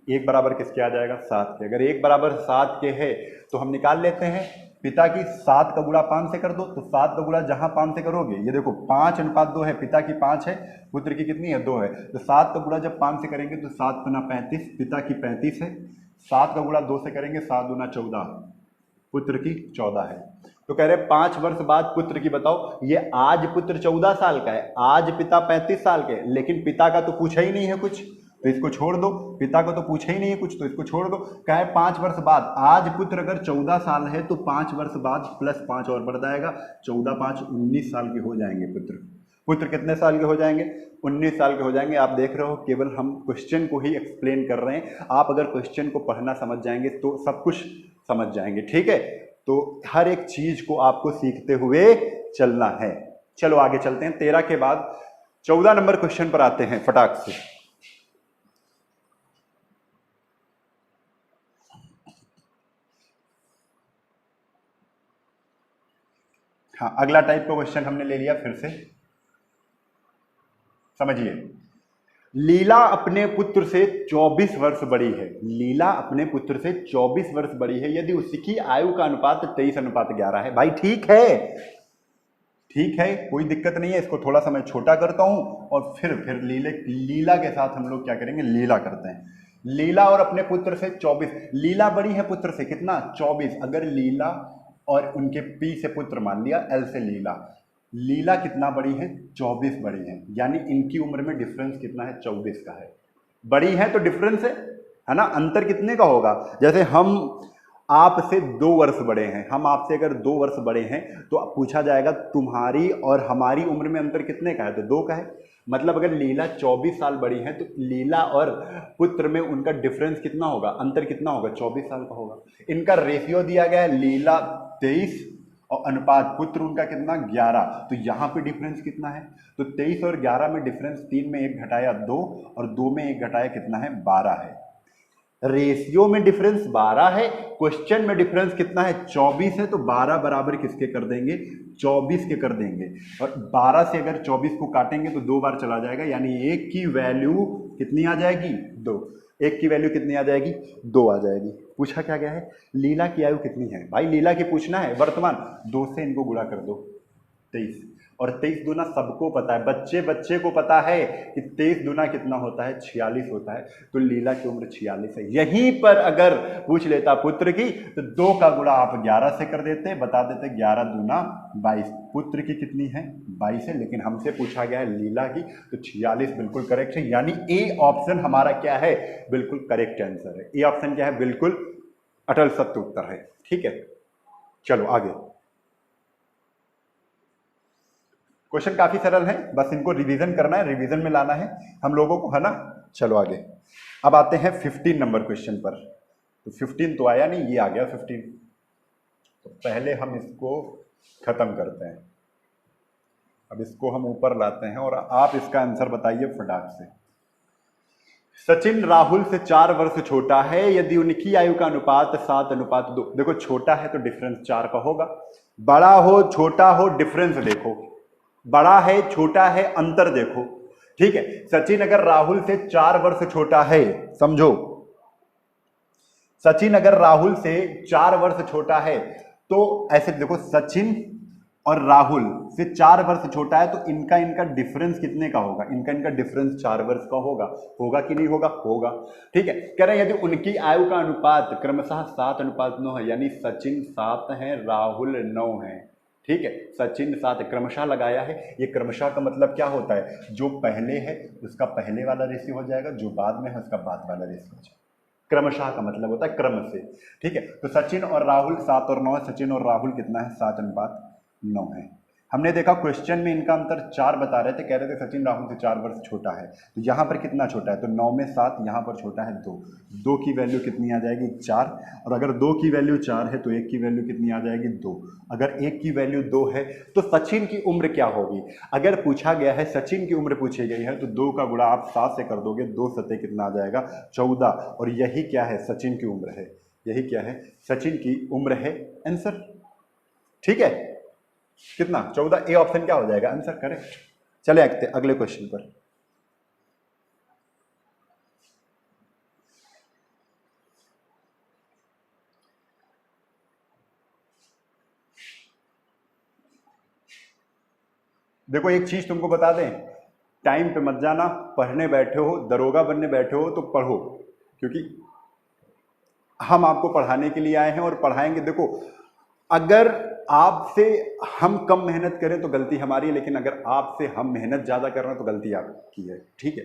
1 बराबर किसके आ जाएगा? 7 के। अगर 1 बराबर 7 के है तो हम निकाल लेते हैं। पिता की 7 का गुणा 5 से कर दो, तो 7 का गुणा जहां 5 से करोगे, ये देखो 5:2 है। पिता की 5 है, पुत्र की कितनी है? 2 है। तो 7 का गुणा जब 5 से करेंगे तो 7 गुना 35, पिता की 35 है। 7 का गुणा 2 से करेंगे, 7 दूना 14, पुत्र की 14 है। तो कह रहे 5 वर्ष बाद पुत्र की बताओ। ये आज पुत्र 14 साल का है, आज पिता 35 साल के, लेकिन पिता का तो पूछा ही नहीं है कुछ। तो इसको छोड़ दो, पिता को तो पूछे ही नहीं है कुछ, तो इसको छोड़ दो। क्या है 5 वर्ष बाद, आज पुत्र अगर 14 साल है तो 5 वर्ष बाद प्लस 5 और बढ़ जाएगा, 14 5 19 साल के हो जाएंगे पुत्र। पुत्र कितने साल के हो जाएंगे? 19 साल के हो जाएंगे। आप देख रहे हो केवल हम क्वेश्चन को ही एक्सप्लेन कर रहे हैं, आप अगर क्वेश्चन को पढ़ना समझ जाएंगे तो सब कुछ समझ जाएंगे, ठीक है। तो हर एक चीज को आपको सीखते हुए चलना है। चलो आगे चलते हैं, 13 के बाद 14 नंबर क्वेश्चन पर आते हैं फटाक से। हाँ, अगला टाइप का क्वेश्चन हमने ले लिया, फिर से समझिए। लीला अपने पुत्र से 24 वर्ष बड़ी है, लीला अपने पुत्र से 24 वर्ष बड़ी है यदि उसकी आयु का अनुपात 23:11 है। भाई ठीक है, ठीक है, कोई दिक्कत नहीं है। इसको थोड़ा सा मैं छोटा करता हूं और फिर लीला के साथ हम लोग क्या करेंगे, लीला करते हैं। लीला और अपने पुत्र से 24, लीला बड़ी है पुत्र से कितना, 24। अगर लीला और उनके पी से पुत्र मान लिया, एल से लीला, लीला कितना बड़ी है, 24 बड़ी है, यानी इनकी उम्र में डिफरेंस कितना है, 24 का है। बड़ी है तो डिफरेंस है ना, अंतर कितने का होगा। जैसे हम आपसे 2 वर्ष बड़े हैं, हम आपसे अगर 2 वर्ष बड़े हैं तो पूछा जाएगा तुम्हारी और हमारी उम्र में अंतर कितने का है, तो 2 का है। मतलब अगर लीला 24 साल बड़ी है तो लीला और पुत्र में उनका डिफरेंस कितना होगा, अंतर कितना होगा, 24 साल का होगा। इनका रेशियो दिया गया है, लीला 23 और अनुपात पुत्र उनका कितना, 11। तो यहां पे डिफरेंस कितना है, तो 23 और 11 में डिफरेंस 3 में 1 घटाया 2 और 2 में 1 घटाया कितना है, 12 है। रेशियो में डिफरेंस 12 है, क्वेश्चन में डिफरेंस कितना है, 24 है। तो 12 बराबर किसके कर देंगे, 24 के कर देंगे। और 12 से अगर 24 को काटेंगे तो 2 बार चला जाएगा, यानी 1 की वैल्यू कितनी आ जाएगी, 2। 1 की वैल्यू कितनी आ जाएगी, 2 आ जाएगी। पूछा क्या गया है, लीला की आयु कितनी है, भाई लीला की पूछना है वर्तमान, 2 से इनको गुणा कर दो, 23। और 23 दूना सबको पता है, बच्चे बच्चे को पता है कि 23 दूना कितना होता है, 46 होता है। तो लीला की उम्र 46 है। यहीं पर अगर पूछ लेता पुत्र की तो 2 का गुणा आप 11 से कर देते, बता देते 11 दूना 22। पुत्र की कितनी है, 22 है, लेकिन हमसे पूछा गया है लीला की, तो 46 बिल्कुल करेक्ट है। यानी ए ऑप्शन हमारा क्या है, बिल्कुल करेक्ट आंसर है। ए ऑप्शन क्या है, बिल्कुल अटल सत्य उत्तर है, ठीक है। चलो आगे, क्वेश्चन काफी सरल है, बस इनको रिवीजन करना है, रिवीजन में लाना है हम लोगों को, है ना। चलो आगे, अब आते हैं 15 नंबर क्वेश्चन पर। तो 15 तो आया नहीं, ये आ गया 15। तो पहले हम इसको खत्म करते हैं, अब इसको हम ऊपर लाते हैं और आप इसका आंसर बताइए फटाक से। सचिन राहुल से 4 वर्ष छोटा है यदि उनकी आयु का अनुपात 7:2। देखो छोटा है तो डिफरेंस 4 का होगा, बड़ा हो छोटा हो डिफरेंस देखो, बड़ा है छोटा है अंतर देखो, ठीक है। सचिन अगर राहुल से 4 वर्ष छोटा है, समझो, सचिन अगर राहुल से 4 वर्ष छोटा है तो ऐसे देखो, सचिन और राहुल से 4 वर्ष छोटा है तो इनका डिफरेंस कितने का होगा, इनका डिफरेंस 4 वर्ष का होगा, होगा कि नहीं होगा, होगा, ठीक है। कह रहे हैं यदि उनकी आयु का अनुपात क्रमशः 7:9 है, यानी सचिन 7 है राहुल 9 है, ठीक है। सचिन 7 क्रमशः लगाया है, ये क्रमशः का मतलब क्या होता है, जो पहले है उसका पहले वाला रेशियो हो जाएगा, जो बाद में है उसका बाद वाला रेशियो हो जाएगा। क्रमशः का मतलब होता है क्रम से, ठीक है। तो सचिन और राहुल 7 और 9 है, सचिन और राहुल कितना है, 7:9 है। हमने देखा क्वेश्चन में इनका अंतर 4 बता रहे थे, कह रहे थे सचिन राहुल से 4 वर्ष छोटा है, तो यहां पर कितना छोटा है, तो 9 में 7, यहां पर छोटा है 2। 2 की वैल्यू कितनी आ जाएगी, 4। और अगर 2 की वैल्यू 4 है तो 1 की वैल्यू कितनी आ जाएगी, 2। अगर 1 की वैल्यू 2 है तो सचिन की उम्र क्या होगी। अगर पूछा गया है सचिन की उम्र पूछी गई है तो 2 का गुणा आप 7 से कर दोगे, 2 सते कितना आ जाएगा, 14। और यही क्या है, सचिन की उम्र है, यही क्या है, सचिन की उम्र है, आंसर, ठीक है। कितना, 14। ए ऑप्शन क्या हो जाएगा, आंसर करेक्ट। चले आते अगले क्वेश्चन पर। देखो एक चीज तुमको बता दें, टाइम पे मत जाना, पढ़ने बैठे हो, दरोगा बनने बैठे हो तो पढ़ो, क्योंकि हम आपको पढ़ाने के लिए आए हैं और पढ़ाएंगे। देखो अगर आपसे हम कम मेहनत करें तो गलती हमारी है, लेकिन अगर आपसे हम मेहनत ज्यादा कर रहे हैं तो गलती आपकी है, ठीक है।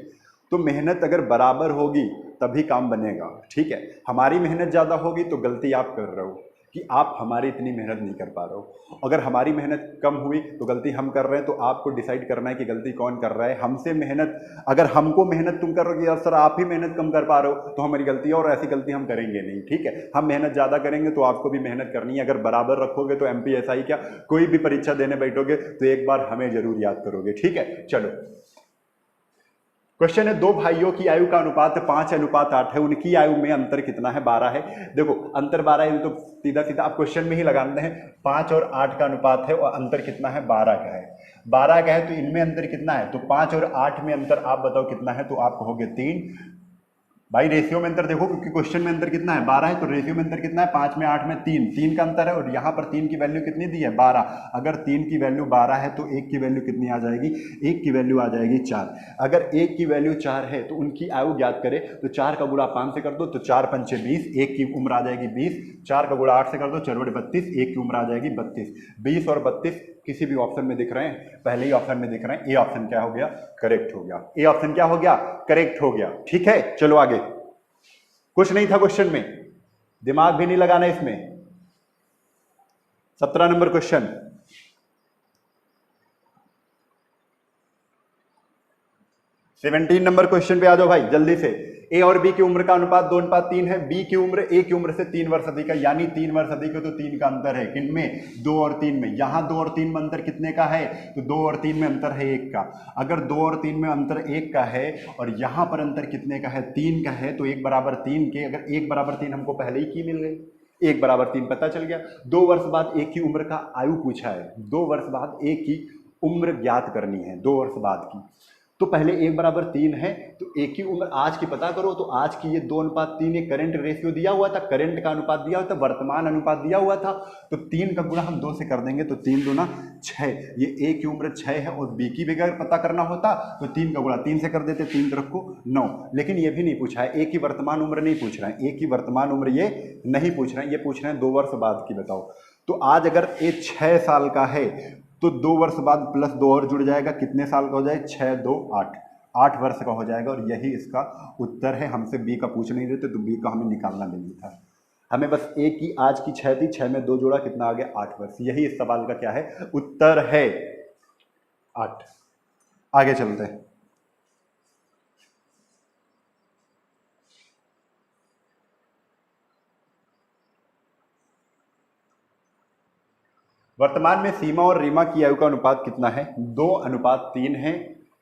तो मेहनत अगर बराबर होगी तभी काम बनेगा, ठीक है। हमारी मेहनत ज़्यादा होगी तो गलती आप कर रहे हो कि आप हमारी इतनी मेहनत नहीं कर पा रहे हो। अगर हमारी मेहनत कम हुई तो गलती हम कर रहे हैं, तो आपको डिसाइड करना है कि गलती कौन कर रहा है। हमसे मेहनत, अगर हमको मेहनत तुम कर रहे हो कि यार सर आप ही मेहनत कम कर पा रहे हो, तो हमारी गलती है और ऐसी गलती हम करेंगे नहीं, ठीक है। हम मेहनत ज़्यादा करेंगे तो आपको भी मेहनत करनी है। अगर बराबर रखोगे तो MPSI क्या कोई भी परीक्षा देने बैठोगे तो एक बार हमें जरूर याद करोगे, ठीक है। चलो क्वेश्चन है, दो भाइयों की आयु का अनुपात 5:8 है, उनकी आयु में अंतर कितना है? 12 है। देखो अंतर 12 है तो सीधा सीधा आप क्वेश्चन में ही लगाते हैं, 5 और 8 का अनुपात है और अंतर कितना है? 12 का है। 12 का है तो इनमें अंतर कितना है? तो 5 और 8 में अंतर आप बताओ कितना है? तो आप कहोगे 3। भाई रेशियो में अंतर देखो, क्योंकि क्वेश्चन में अंतर कितना है? 12 है, तो रेशियो में अंतर कितना है? 5 में 8 में 3, 3 का अंतर है और यहाँ पर 3 की वैल्यू कितनी दी है? 12। अगर 3 की वैल्यू 12 है तो 1 की वैल्यू कितनी आ जाएगी? 1 की वैल्यू आ जाएगी 4। अगर 1 की वैल्यू 4 है तो उनकी आयु ज्ञात करें, तो 4 का गुणा 5 से कर दो तो 4 पंचे 20, 1 की उम्र आ जाएगी 20। 4 का गुणा 8 से कर दो 4 बटे 32, 1 की उम्र आ जाएगी 32। 20 और 32 किसी भी ऑप्शन में दिख रहे हैं? पहले ही ऑप्शन में दिख रहे हैं। ए ऑप्शन क्या हो गया? करेक्ट हो गया। ए ऑप्शन क्या हो गया? करेक्ट हो गया, ठीक है। चलो आगे, कुछ नहीं था क्वेश्चन में, दिमाग भी नहीं लगाना इसमें। 17 नंबर क्वेश्चन, 17 नंबर क्वेश्चन पे आ जाओ भाई जल्दी से। ए और बी की उम्र का अनुपात 2:3 है। बी की उम्र ए की उम्र से 3 वर्ष अधिक है, यानी 3 वर्ष अधिक है तो 3 का अंतर है। किनमें? 2 और 3 में। यहां 2 और 3 में अंतर कितने का है? तो 2 और 3 में अंतर है 1 का। अगर 2 और 3 में अंतर 1 का है और यहां पर अंतर कितने का है? 3 का है, तो 1 बराबर 3 के, अगर 1 बराबर 3 हमको पहले ही की मिल गई, 1 बराबर 3 पता चल गया। 2 वर्ष बाद एक की उम्र का आयु पूछा है, 2 वर्ष बाद एक की उम्र ज्ञात करनी है, 2 वर्ष बाद की। तो पहले 1 बराबर 3 है तो एक की उम्र आज की पता करो, तो आज की ये 2:3 ये करंट रेशियो दिया हुआ था, करंट का अनुपात दिया हुआ था, वर्तमान अनुपात दिया हुआ था। तो 3 का गुणा हम 2 से कर देंगे तो 3 दूना 6। ये ए की उम्र 6 है और बी की भी अगर पता करना होता तो 3 का गुणा 3 से कर देते, 3 तरफ को 9। लेकिन ये भी नहीं पूछा है, ए की वर्तमान उम्र नहीं पूछ रहे हैं, ए की वर्तमान उम्र ये नहीं पूछ रहे हैं, ये पूछ रहे हैं 2 वर्ष बाद की बताओ। तो आज अगर ए 6 साल का है तो 2 वर्ष बाद प्लस 2 और जुड़ जाएगा, कितने साल का हो जाए? 6 2 8, 8 वर्ष का हो जाएगा। और यही इसका उत्तर है। हमसे बी का पूछ नहीं देते तो बी का हमें निकालना नहीं था, हमें बस ए की आज की 6 थी, 6 में 2 जोड़ा, कितना आ गया? 8 वर्ष। यही इस सवाल का क्या है? उत्तर है 8। आगे चलते हैं। वर्तमान में सीमा और रीमा की आयु का अनुपात कितना है? 2:3 है।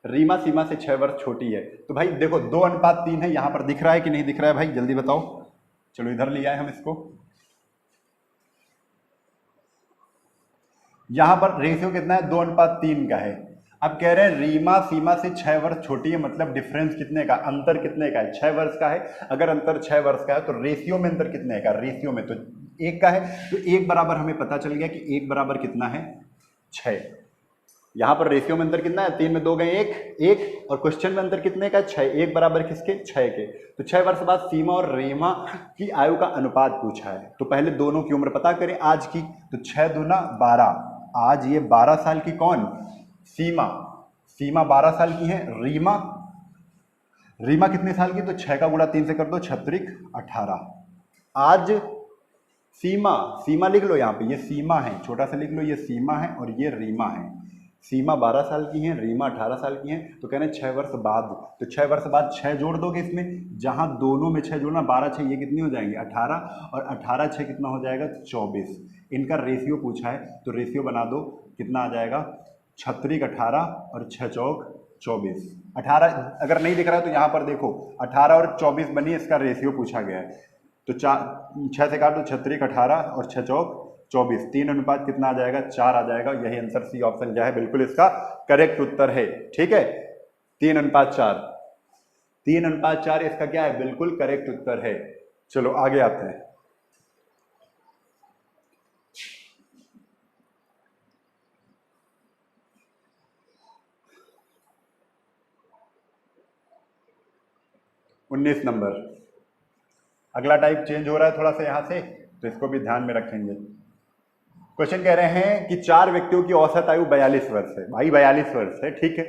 रीमा सीमा से 6 वर्ष छोटी है। तो भाई देखो 2:3 है, यहां पर दिख रहा है कि नहीं दिख रहा है भाई? जल्दी बताओ। चलो इधर ले आए हम इसको। यहां पर रेशियो कितना है? 2:3 का है। अब कह रहे हैं रीमा सीमा से 6 वर्ष छोटी है, मतलब डिफरेंस कितने का, अंतर कितने का है? 6 वर्ष का है। अगर अंतर 6 वर्ष का है तो रेशियो में अंतर कितने का? रेशियो में तो 1 का है। तो 1 बराबर हमें पता चल गया कि 1 बराबर कितना है? 6। यहां पर रेशियो में अंतर कितना है? 3 में 2 गए 1, 1, और क्वेश्चन में अंतर कितने का? 6। 1 बराबर किसके? 6 के। तो 6 वर्ष बाद सीमा और रीमा की आयु का अनुपात पूछा है, तो पहले दोनों की उम्र पता करें आज की। तो 6 दूना 12, आज ये 12 साल की कौन? सीमा। सीमा 12 साल की है। रीमा, रीमा कितने साल की? तो 6 का गुणा 3 से कर दो, 6 18। आज सीमा, सीमा लिख लो यहाँ पे, ये सीमा है, छोटा सा लिख लो, ये सीमा है और ये रीमा है। सीमा 12 साल की है, रीमा 18 साल की है। तो कह रहे हैं 6 वर्ष बाद, तो 6 वर्ष बाद 6 जोड़ दोगे इसमें, जहां दोनों में 6 जोड़ना, 12 6 ये कितनी हो जाएंगे? 18, और 18 6 कितना हो जाएगा? 24। इनका रेशियो पूछा है तो रेशियो बना दो, कितना आ जाएगा? 6 18 और 6 चौक 24। 18 अगर नहीं दिख रहा है तो यहाँ पर देखो 18 और 24 बनी, इसका रेशियो पूछा गया है। तो 6 से काट दो, 6 18 और 6 चौक 24, 3 अनुपात कितना आ जाएगा? 4 आ जाएगा। यही आंसर सी ऑप्शन क्या है? बिल्कुल इसका करेक्ट उत्तर है, ठीक है। 3:4, 3:4 इसका क्या है? बिल्कुल करेक्ट उत्तर है। चलो आगे आते हैं। उन्नीस नंबर, अगला टाइप चेंज हो रहा है थोड़ा सा यहां से, तो इसको भी ध्यान में रखेंगे। क्वेश्चन कह रहे हैं कि 4 व्यक्तियों की औसत आयु 42 वर्ष है। भाई 42 वर्ष है, ठीक है।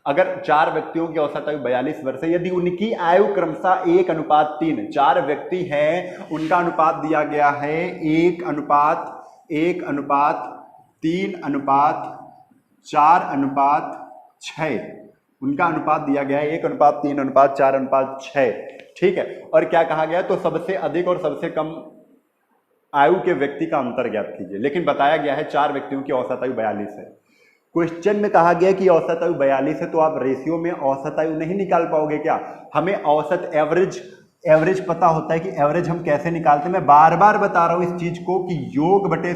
अगर 4 व्यक्तियों की औसत आयु 42 वर्ष है, यदि उनकी आयु क्रमशः 1:3, 4 व्यक्ति हैं, उनका अनुपात दिया गया है 1:1:3:4:6, उनका अनुपात दिया गया है 1:3:4:6, ठीक है। और क्या कहा गया, तो सबसे अधिक और सबसे कम आयु के व्यक्ति का अंतर ज्ञात कीजिए। लेकिन बताया गया है 4 व्यक्तियों की औसत आयु 42 है। क्वेश्चन में कहा गया कि औसत आयु 42 है, तो आप रेशियो में औसत आयु नहीं निकाल पाओगे क्या? हमें औसत एवरेज पता होता है कि एवरेज हम कैसे निकालते हैं। मैं बार बार बता रहा हूं इस चीज को कि योग बटे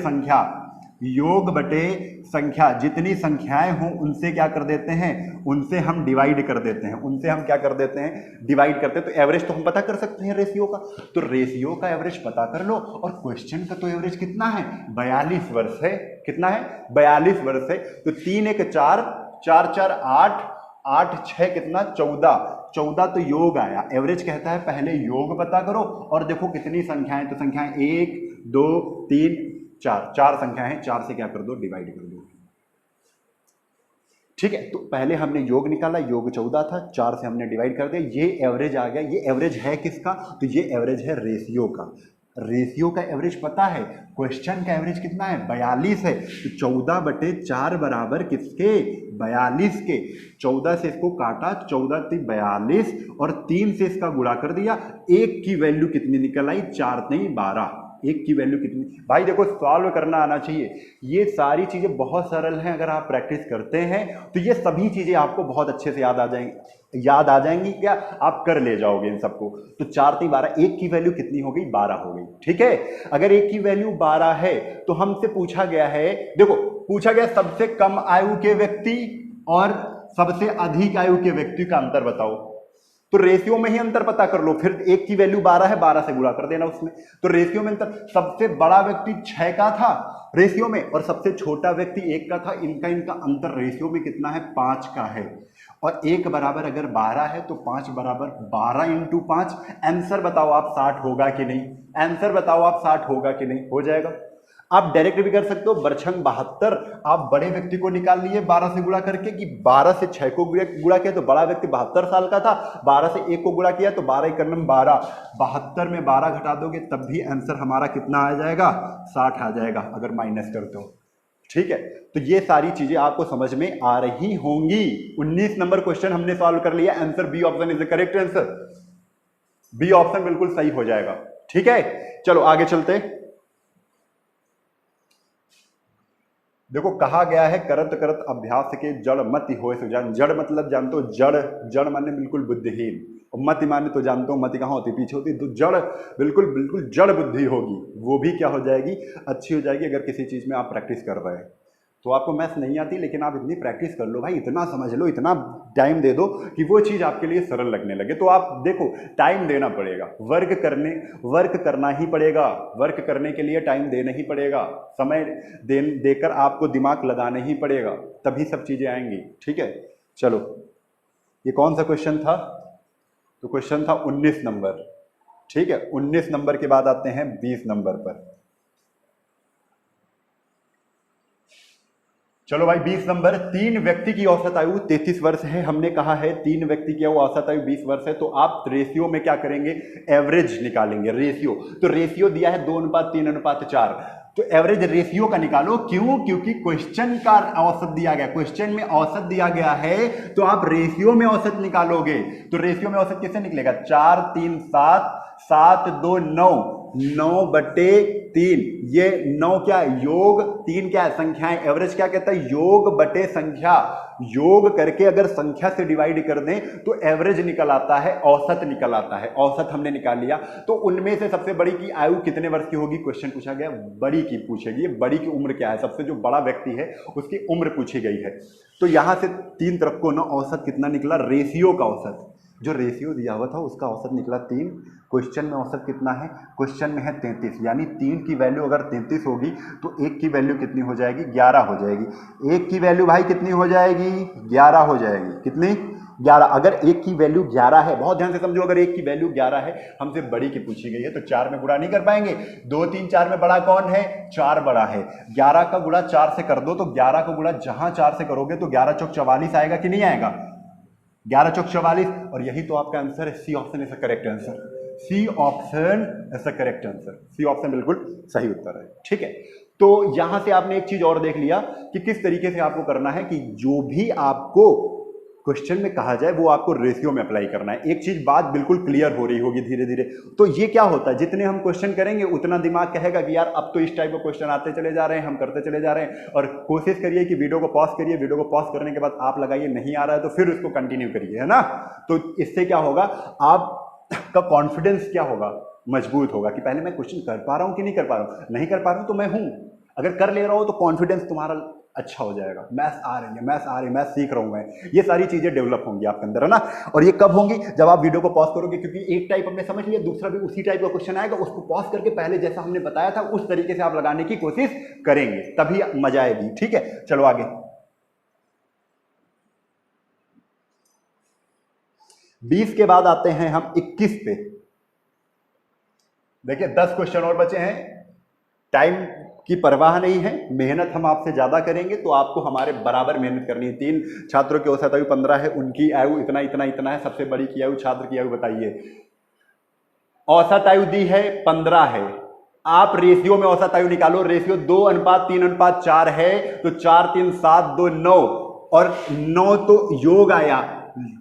संख्या, जितनी संख्याएं हों उनसे क्या कर देते हैं, उनसे हम डिवाइड कर देते हैं, उनसे हम क्या कर देते हैं, डिवाइड करते हैं। तो एवरेज तो हम पता कर सकते हैं रेशियो का, तो रेशियो का एवरेज पता कर लो। और क्वेश्चन का तो एवरेज कितना है, 42 वर्ष है। कितना है, 42 वर्ष है। तो 3 1 4 4 4 8 8 6 कितना, 14 तो योग आया। एवरेज कहता है पहले योग पता करो और देखो कितनी संख्याएं, तो संख्याएं 1 2 3 4 संख्याएं हैं, 4 से क्या कर दो, डिवाइड कर दो, ठीक है। तो पहले हमने योग निकाला, योग 14 था, 4 से हमने डिवाइड कर दिया, ये एवरेज आ गया। ये एवरेज है किसका, तो ये एवरेज है रेशियो का। रेशियो का एवरेज पता है, क्वेश्चन का एवरेज कितना है, 42 है। तो 14/4 बराबर किसके, 42 के। 14 से इसको काटा, 14 3 42 और 3 से इसका गुणा कर दिया। 1 की वैल्यू कितनी निकल आई, 4 3 12। 1 की वैल्यू कितनी, भाई देखो सॉल्व करना आना चाहिए। ये सारी चीजें बहुत सरल हैं, अगर आप प्रैक्टिस करते हैं तो ये सभी चीजें आपको बहुत अच्छे से याद आ जाएंगी। क्या आप कर ले जाओगे इन सबको। तो 4 3 12, 1 की वैल्यू कितनी हो गई, 12 हो गई, ठीक है। अगर 1 की वैल्यू 12 है तो हमसे पूछा गया है, देखो पूछा गया सबसे कम आयु के व्यक्ति और सबसे अधिक आयु के व्यक्ति का अंतर बताओ। तो रेशियो में ही अंतर पता कर लो, फिर 1 की वैल्यू 12 है, 12 से गुणा कर देना उसमें। तो रेशियो में अंतर, सबसे बड़ा व्यक्ति 6 का था रेशियो में और सबसे छोटा व्यक्ति 1 का था। इनका अंतर रेशियो में कितना है, 5 का है। और 1 बराबर अगर 12 है तो 5 बराबर 12 × 5। आंसर बताओ आप 60 होगा कि नहीं, आंसर बताओ आप 60 होगा कि नहीं, हो जाएगा। आप डायरेक्ट भी कर सकते हो, बरछंग 72, आप बड़े व्यक्ति को निकाल लिए 12 से गुणा करके, कि 12 से 6 को गुणा किया तो बड़ा व्यक्ति 72 साल का था, 12 से 1 को गुणा किया तो 12 × 12, 72 में 12 घटा दोगे तब भी आंसर हमारा कितना आ जाएगा, 60 आ जाएगा, अगर माइनस करते हो, ठीक है। तो ये सारी चीजें आपको समझ में आ रही होंगी। 19 नंबर क्वेश्चन हमने सॉल्व कर लिया, answer B option is the correct answer, B option बिल्कुल सही हो जाएगा, ठीक है। चलो आगे चलते। देखो कहा गया है, करत करत अभ्यास के जड़ मति होए सुजान। जड़ मतलब जानते हो, जड़ माने बिल्कुल बुद्धिहीन, और मति माने तो जानते हो मति कहाँ होती, पीछे होती। तो जड़ बिल्कुल जड़ बुद्धि होगी, वो भी क्या हो जाएगी, अच्छी हो जाएगी। अगर किसी चीज में आप प्रैक्टिस कर रहे हैं तो आपको मैथ्स नहीं आती, लेकिन आप इतनी प्रैक्टिस कर लो भाई, इतना समझ लो, इतना टाइम दे दो कि वो चीज़ आपके लिए सरल लगने लगे। तो आप देखो टाइम देना पड़ेगा, वर्क करना ही पड़ेगा, वर्क करने के लिए टाइम देना ही पड़ेगा, समय देकर आपको दिमाग लगाना ही पड़ेगा, तभी सब चीज़ें आएंगी, ठीक है। चलो ये कौन सा क्वेश्चन था, तो क्वेश्चन था 19 नंबर, ठीक है। 19 नंबर के बाद आते हैं 20 नंबर पर। चलो भाई 20 नंबर, 3 व्यक्ति की औसत आयु 33 वर्ष है। हमने कहा है 3 व्यक्ति की औसत आयु 20 वर्ष है, तो आप रेशियो में क्या करेंगे, एवरेज निकालेंगे। रेशियो, तो रेशियो दिया है 2:3:4, तो एवरेज रेशियो का निकालो। क्यों, क्योंकि क्वेश्चन का औसत दिया गया, क्वेश्चन में औसत दिया गया है, तो आप रेशियो में औसत निकालोगे। तो रेशियो में औसत कैसे निकलेगा, 4 3 7 7 2 9, 9/3, ये 9 क्या है, योग, 3 क्या है, संख्याएं। एवरेज क्या कहता है, योग बटे संख्या, योग करके अगर संख्या से डिवाइड कर दें तो एवरेज निकल आता है, औसत निकल आता है। औसत हमने निकाल लिया, तो उनमें से सबसे बड़ी की आयु कितने वर्ष की होगी, क्वेश्चन पूछा गया बड़ी की पूछेगी, बड़ी की उम्र क्या है, सबसे जो बड़ा व्यक्ति है उसकी उम्र पूछी गई है। तो यहां से 3 तरफ को ना औसत कितना निकला, रेशियो का औसत, जो रेशियो दिया हुआ था उसका औसत निकला 3। क्वेश्चन में औसत कितना है, क्वेश्चन में है 33, यानी 3 की वैल्यू अगर 33 होगी तो 1 की वैल्यू कितनी हो जाएगी, 11 हो जाएगी। 1 की वैल्यू भाई कितनी हो जाएगी, 11 हो जाएगी। कितनी, 11। अगर 1 की वैल्यू 11 है, बहुत ध्यान से समझो, अगर 1 की वैल्यू 11 है, हमसे बड़ी की पूछी गई है, तो 4 में गुणा नहीं कर पाएंगे। 2 3 4 में बड़ा कौन है, 4 बड़ा है। 11 का गुणा 4 से कर दो, तो 11 का गुणा जहां 4 से करोगे तो 11 चौक 44 आएगा कि नहीं आएगा, 11 चौक 44, और यही तो आपका आंसर है। C option is the correct answer. C option is the correct answer. C option बिल्कुल सही उत्तर है। ठीक है, तो यहां से आपने एक चीज और देख लिया कि किस तरीके से आपको करना है कि जो भी आपको क्वेश्चन में कहा जाए वो आपको रेशियो में अप्लाई करना है। एक चीज बात बिल्कुल क्लियर हो रही होगी धीरे धीरे। तो ये क्या होता है, जितने हम क्वेश्चन करेंगे उतना दिमाग कहेगा कि यार अब तो इस टाइप का क्वेश्चन आते चले जा रहे हैं, हम करते चले जा रहे हैं। और कोशिश करिए कि वीडियो को पॉज करिए, वीडियो को पॉज करने के बाद आप लगाइए, नहीं आ रहा है तो फिर उसको कंटिन्यू करिए, है ना। तो इससे क्या होगा, आपका कॉन्फिडेंस क्या होगा, मजबूत होगा कि पहले मैं क्वेश्चन कर पा रहा हूं कि नहीं कर पा रहा हूं। नहीं कर पा रहा हूं तो मैं हूं, अगर कर ले रहा हूं तो कॉन्फिडेंस तुम्हारा अच्छा हो जाएगा। मैथ्स आ रही है, मैथ्स आ रही है, मैथ्स सीख रहा हूं मैं, ये सारी चीजें डेवलप होंगी आपके अंदर, है ना। और ये कब होंगी, जब आप वीडियो को पॉज करोगे, क्योंकि एक टाइप हमने समझ लिया, दूसरा भी उसी टाइप का क्वेश्चन आएगा, उसको पॉज करके पहले जैसा हमने बताया था उस तरीके से आप लगाने की कोशिश करेंगे, तभी मजा आएगी। ठीक है, चलो आगे। 20 के बाद आते हैं हम 21 पे। देखिए 10 क्वेश्चन और बचे हैं, टाइम की परवाह नहीं है, मेहनत हम आपसे ज्यादा करेंगे तो आपको हमारे बराबर मेहनत करनी है। 3 छात्रों की औसत आयु 15 है, उनकी आयु इतना इतना इतना है, सबसे बड़ी की आयु, छात्र की आयु बताइए। औसत आयु दी है 15 है, आप रेशियो में औसत आयु निकालो। रेशियो 2:3:4 है, तो 4 3 7 2 9, और 9 तो योग आया।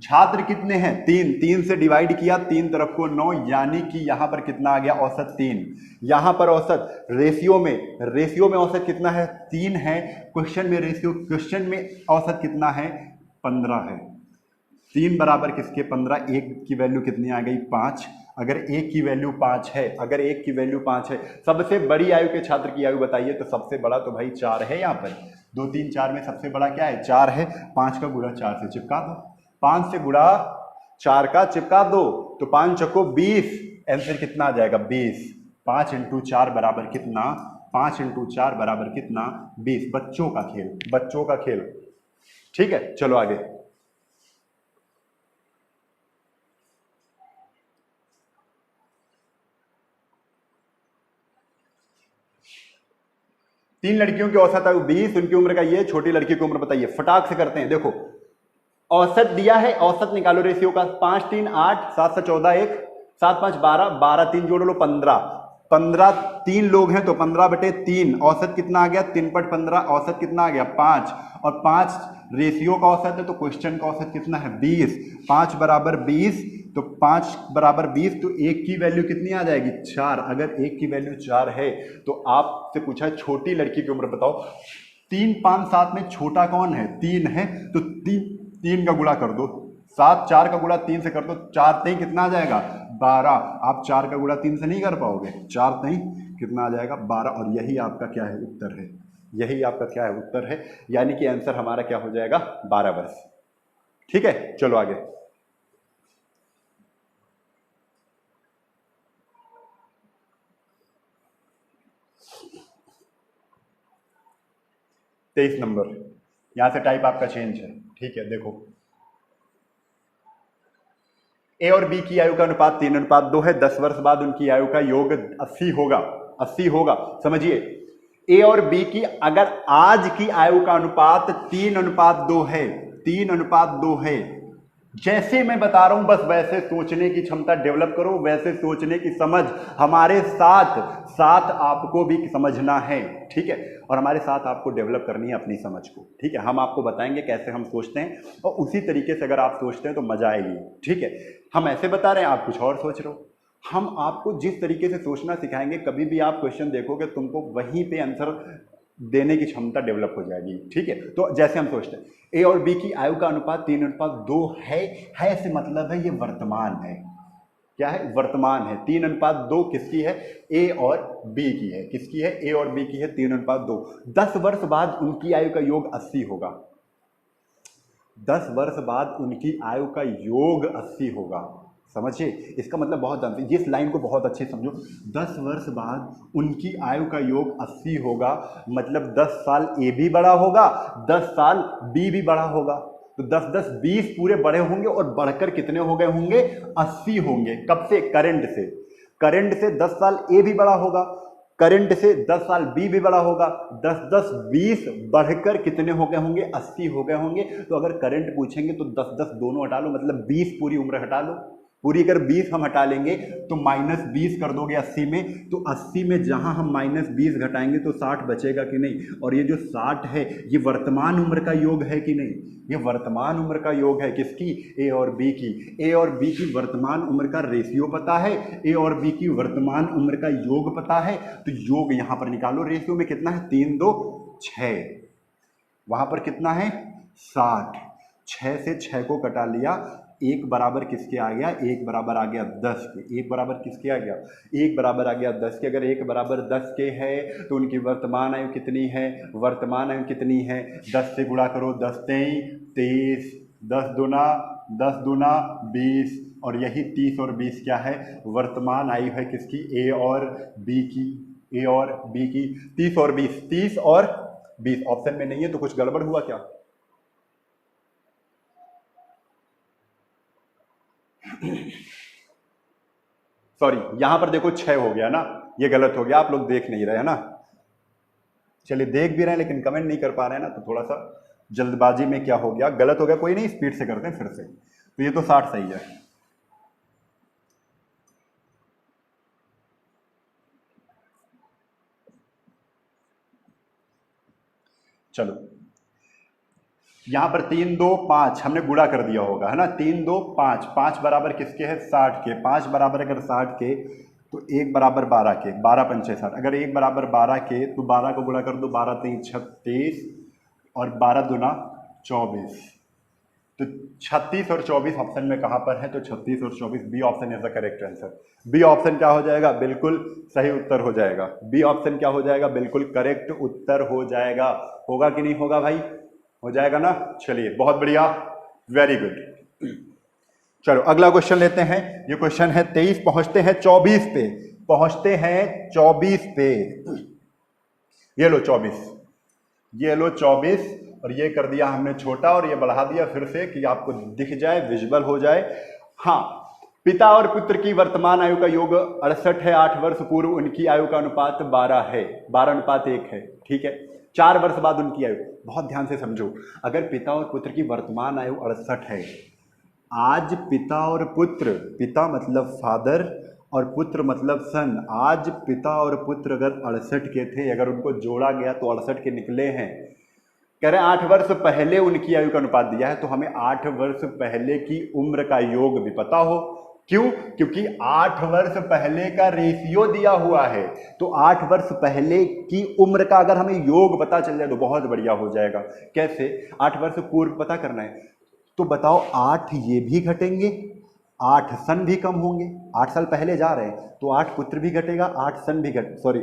छात्र कितने हैं, 3, 3 से डिवाइड किया, 3 तरफ को 9, यानी कि यहां पर कितना आ गया, औसत 3। यहां पर औसत रेशियो में औसत कितना है, 3 है। क्वेश्चन में रेशियो, क्वेश्चन में औसत कितना है, 15 है। 3 बराबर किसके 15, 1 की वैल्यू कितनी आ गई, 5। अगर 1 की वैल्यू 5 है, अगर 1 की वैल्यू 5 है, सबसे बड़ी आयु के छात्र की आयु बताइए। तो सबसे बड़ा तो भाई 4 है, यहां पर 2 3 4 में सबसे बड़ा क्या है, 4 है। 5 का गुणा 4 से चिपका दो, 5 से गुणा 4 का चिपका दो, तो 5 चौको 20, आंसर कितना आ जाएगा, 20। 5 × 4 बराबर कितना, 5 × 4 बराबर कितना, 20। बच्चों का खेल, बच्चों का खेल। ठीक है, चलो आगे। तीन लड़कियों की औसत आयु 20, उनकी उम्र का ये, छोटी लड़की की उम्र बताइए। फटाक से करते हैं, देखो औसत दिया है, औसत निकालो रेशियो का। 5 3 8, 7 से 14 1, 7 5 12, 12 3 जोड़ लो 15, 15 3 लोग हैं तो 15/3, औसत कितना आ गया, 3/15, औसत कितना आ गया 5, और 5 रेशियो का औसत है तो क्वेश्चन का औसत कितना है 20। 5 बराबर 20, तो 5 बराबर 20, तो 1 की वैल्यू कितनी आ जाएगी, 4। अगर 1 की वैल्यू 4 है तो आपसे पूछा है छोटी लड़की की उम्र बताओ। 3 5 7 में छोटा कौन है, 3 है, तो 3 का गुणा कर दो, 7 4 का गुणा 3 से कर दो, 4 3 कितना आ जाएगा, 12। आप 4 का गुणा 3 से नहीं कर पाओगे, 4 3 कितना आ जाएगा, 12। और यही आपका क्या है, उत्तर है। यही आपका क्या है, उत्तर है। यानी कि आंसर हमारा क्या हो जाएगा, 12 वर्ष। ठीक है, चलो आगे। तेईस नंबर, यहां से टाइप आपका चेंज है। ठीक है, देखो ए और बी की आयु का अनुपात 3:2 है। 10 वर्ष बाद उनकी आयु का योग 80 होगा, 80 होगा। समझिए, ए और बी की अगर आज की आयु का अनुपात 3:2 है, 3:2 है, जैसे मैं बता रहा हूं बस वैसे सोचने की क्षमता डेवलप करो, वैसे सोचने की समझ हमारे साथ साथ आपको भी समझना है। ठीक है, और हमारे साथ आपको डेवलप करनी है अपनी समझ को। ठीक है, हम आपको बताएंगे कैसे हम सोचते हैं, और उसी तरीके से अगर आप सोचते हैं तो मजा आएगी। ठीक है, हम ऐसे बता रहे हैं, आप कुछ और सोच रहे हो। हम आपको जिस तरीके से सोचना सिखाएंगे, कभी भी आप क्वेश्चन देखोगे तुमको वहीं पे आंसर देने की क्षमता डेवलप हो जाएगी। ठीक है, तो जैसे हम सोचते हैं ए और बी की आयु का अनुपात 3:2 है से मतलब है ये वर्तमान है। क्या है, वर्तमान है। 3:2 किसकी है, ए और बी की है। किसकी है, ए और बी की है, 3:2। 10 वर्ष बाद उनकी आयु का योग 80 होगा। 10 वर्ष बाद उनकी आयु का योग 80 होगा। समझिए, इसका मतलब बहुत जानते हैं, इस लाइन को बहुत अच्छे समझो। 10 वर्ष बाद उनकी आयु का योग 80 होगा, मतलब 10 साल ए भी बड़ा होगा, 10 साल बी भी बड़ा होगा, तो 10 10 20 पूरे बड़े होंगे, और बढ़कर कितने हो गए होंगे, 80 होंगे। कब से, करंट से। करंट से 10 साल ए भी बड़ा होगा, करंट से 10 साल बी भी बड़ा होगा, 10 10 20 बढ़कर कितने हो गए होंगे, 80 हो गए होंगे। तो अगर करंट पूछेंगे तो 10 10 दोनों हटा लो, मतलब 20 पूरी उम्र हटा लो। पूरी अगर 20 हम हटा लेंगे तो -20 कर दोगे 80 में, तो 80 में जहां हम -20 घटाएंगे तो 60 बचेगा कि नहीं। और ये जो 60 है ये वर्तमान उम्र का योग है कि नहीं, ये वर्तमान उम्र का योग है। किसकी, ए और बी की। ए और बी की वर्तमान उम्र का रेशियो पता है, ए और बी की वर्तमान उम्र का योग पता है, तो योग यहां पर निकालो। रेशियो में कितना है, 3 2 6, वहां पर कितना है 60, 6 से 6 को कटा लिया, 1 बराबर किसके आ गया, 1 बराबर आ गया 10 के। 1 बराबर किसके आ गया, 1 बराबर आ गया 10 के। अगर 1 बराबर 10 के है तो उनकी वर्तमान आयु कितनी है, वर्तमान आयु कितनी है, 10 से गुणा करो, 10 23 23, 10 दूना 20, और यही 30 और 20 क्या है, वर्तमान आयु है किसकी, ए और बी की। ए और बी की 30 और 20, 30 और 20 ऑप्शन में नहीं है तो कुछ गड़बड़ हुआ क्या। सॉरी, यहां पर देखो 6 हो गया ना, ये गलत हो गया, आप लोग देख नहीं रहे है ना। चलिए देख भी रहे हैं लेकिन कमेंट नहीं कर पा रहे हैं ना, तो थोड़ा सा जल्दबाजी में क्या हो गया, गलत हो गया, कोई नहीं, स्पीड से करते हैं फिर से। तो ये तो 60 सही है। चलो यहां पर 3 2 5 हमने गुणा कर दिया होगा है ना, 3 2 5, 5 बराबर किसके है 60 के। 5 बराबर अगर 60 के तो 1 बराबर 12 के, 12 पंचे 60। अगर 1 बराबर 12 के तो 12 को गुणा कर दो, 12 3 36 और 12 दूना 24। तो 36 और 24 ऑप्शन में कहां पर है, तो 36 और 24 B option is the correct answer. B option क्या हो जाएगा, बिल्कुल सही उत्तर हो जाएगा। बी ऑप्शन क्या हो जाएगा, बिल्कुल करेक्ट उत्तर हो जाएगा। होगा कि नहीं होगा भाई, हो जाएगा ना। चलिए बहुत बढ़िया, वेरी गुड। चलो अगला क्वेश्चन लेते हैं। ये क्वेश्चन है 23, पहुंचते हैं 24 पे, पहुंचते हैं 24 पे। ये लो 24, ये लो 24, और ये कर दिया हमने छोटा और ये बढ़ा दिया फिर से कि आपको दिख जाए, विजुअल हो जाए। हाँ, पिता और पुत्र की वर्तमान आयु का योग 68 है। 8 वर्ष पूर्व उनकी आयु का अनुपात 12 है, 12:1 है। ठीक है, 4 वर्ष बाद उनकी आयु, बहुत ध्यान से समझो। अगर पिता और पुत्र की वर्तमान आयु 68 है, आज पिता और पुत्र, पिता मतलब फादर और पुत्र मतलब सन, आज पिता और पुत्र अगर 68 के थे, अगर उनको जोड़ा गया तो 68 के निकले हैं। कह रहे हैं 8 वर्ष पहले उनकी आयु का अनुपात दिया है, तो हमें 8 वर्ष पहले की उम्र का योग भी पता हो। क्यों, क्योंकि 8 वर्ष पहले का रेशियो दिया हुआ है। तो 8 वर्ष पहले की उम्र का अगर हमें योग पता चल जाए तो बहुत बढ़िया हो जाएगा। कैसे, 8 वर्ष पूर्व पता करना है, तो बताओ 8 ये भी घटेंगे, 8 सन भी कम होंगे, 8 साल पहले जा रहे हैं तो 8 पुत्र भी घटेगा, 8 सन भी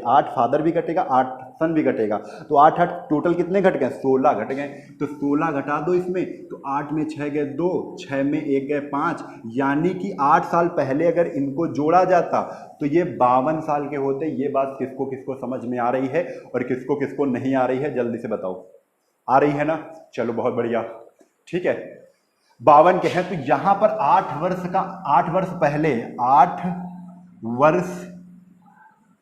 8 फादर भी घटेगा, 8 सन भी घटेगा, तो 8 8 टोटल कितने घट गए, 16 घट गए। तो 16 घटा दो इसमें, तो 8 में 6 गए 2, 6 में 1 गए 5, यानी कि 8 साल पहले अगर इनको जोड़ा जाता तो ये 52 साल के होते। ये बात किसको किसको समझ में आ रही है और किसको किसको नहीं आ रही है, जल्दी से बताओ। आ रही है ना, चलो बहुत बढ़िया, ठीक है। 52 के हैं, तो यहां पर 8 वर्ष का, 8 वर्ष पहले, 8 वर्ष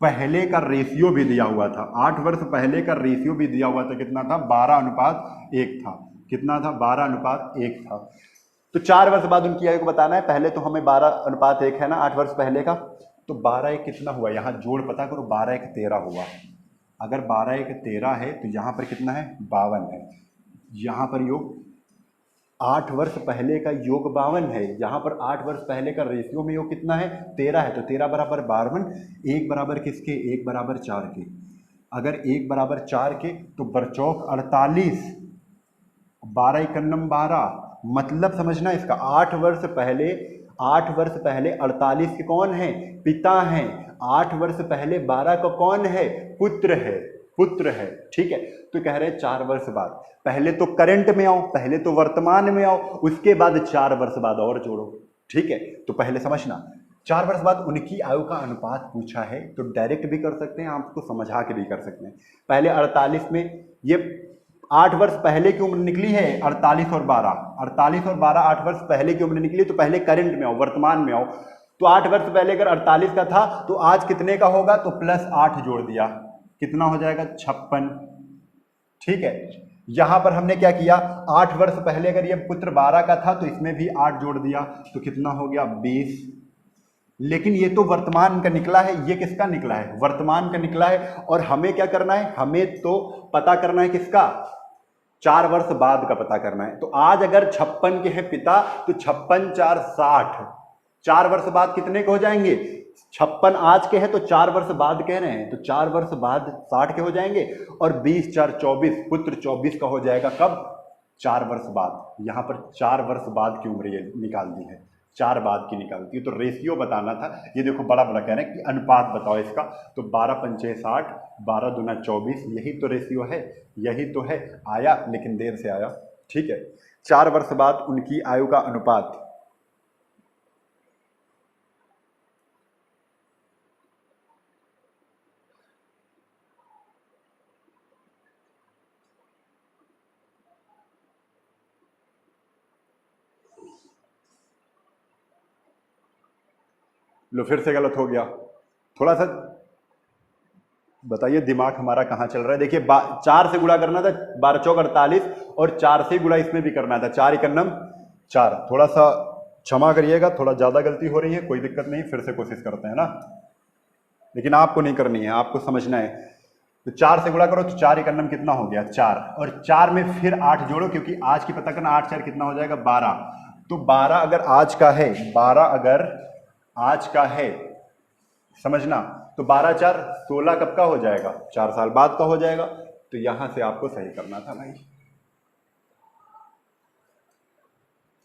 पहले का रेशियो भी दिया हुआ था। 8 वर्ष पहले का रेशियो भी दिया हुआ था, कितना था, 12:1 था। कितना था, 12:1 था। तो 4 वर्ष बाद उनकी आयु को बताना है। पहले तो हमें 12:1 है ना 8 वर्ष पहले का, तो 12:1 कितना हुआ, यहां जोड़ पता करो, 12:1 13 हुआ। अगर 12:1 13 है तो यहां पर कितना है, 52 है। यहां पर योग 8 वर्ष पहले का योग 52 है, यहां पर 8 वर्ष पहले का रेशियो में योग कितना है, 13 है। तो 13 बराबर 52, 1 बराबर किसके, 1 बराबर 4 के। अगर 1 बराबर 4 के तो बरचौक 48, 12 एकन्नम 12, मतलब समझना इसका, 8 वर्ष पहले, 8 वर्ष पहले 48 के कौन है, पिता हैं। 8 वर्ष पहले 12 का कौन है, पुत्र है, पुत्र है। ठीक है, तो कह रहे हैं 4 वर्ष बाद, पहले तो करंट में आओ, पहले तो वर्तमान में आओ, उसके बाद 4 वर्ष बाद और जोड़ो। ठीक है, तो पहले समझना 4 वर्ष बाद उनकी आयु का अनुपात पूछा है, तो डायरेक्ट भी कर सकते हैं, आपको समझा के भी कर सकते हैं। पहले 48 में ये 8 वर्ष पहले की उम्र निकली है, 48 और 12, 48 और 12 8 वर्ष पहले की उम्र निकली, तो पहले करंट में आओ, वर्तमान में आओ। तो 8 वर्ष पहले अगर 48 का था तो आज कितने का होगा, तो प्लस 8 जोड़ दिया, कितना हो जाएगा 56। ठीक है, यहां पर हमने क्या किया, 8 वर्ष पहले अगर ये पुत्र 12 का था तो इसमें भी 8 जोड़ दिया, तो कितना हो गया 20। लेकिन ये तो वर्तमान का निकला है, ये किसका निकला है, वर्तमान का निकला है। और हमें क्या करना है, हमें तो पता करना है किसका, 4 वर्ष बाद का पता करना है। तो आज अगर 56 के हैं पिता तो 56 4 60, 4 वर्ष बाद कितने के हो जाएंगे, 56 आज के हैं तो 4 वर्ष बाद कह रहे हैं, तो 4 वर्ष बाद 60 के हो जाएंगे। और 20 4 24, पुत्र 24 का हो जाएगा कब, 4 वर्ष बाद। यहां पर 4 वर्ष बाद की उम्र ये निकाल दी है, 4 बाद की निकालती है। तो रेशियो बताना था, ये देखो बड़ा बड़ा कह रहे हैं कि अनुपात बताओ इसका, तो 12 पंचे 60, 12 दूना 24, यही तो रेशियो है, यही तो है। आया लेकिन देर से आया। ठीक है, 4 वर्ष बाद उनकी आयु का अनुपात, लो फिर से गलत हो गया। थोड़ा सा बताइए दिमाग हमारा कहाँ चल रहा है। देखिए 4 से गुणा करना था, 12 चौक 48, और 4 से गुणा इसमें भी करना था, 4 एकन्नम 4। थोड़ा सा क्षमा करिएगा, थोड़ा ज़्यादा गलती हो रही है, कोई दिक्कत नहीं, फिर से कोशिश करते हैं ना। लेकिन आपको नहीं करनी है, आपको समझना है। तो 4 से गुणा करो तो 4 एकन्नम कितना हो गया 4, और 4 में फिर 8 जोड़ो, क्योंकि आज की पता करना, 8 4 कितना हो जाएगा 12। तो 12 अगर आज का है, 12 अगर आज का है, समझना, तो 12 4 16 कब का हो जाएगा, 4 साल बाद का हो जाएगा। तो यहां से आपको सही करना था भाई।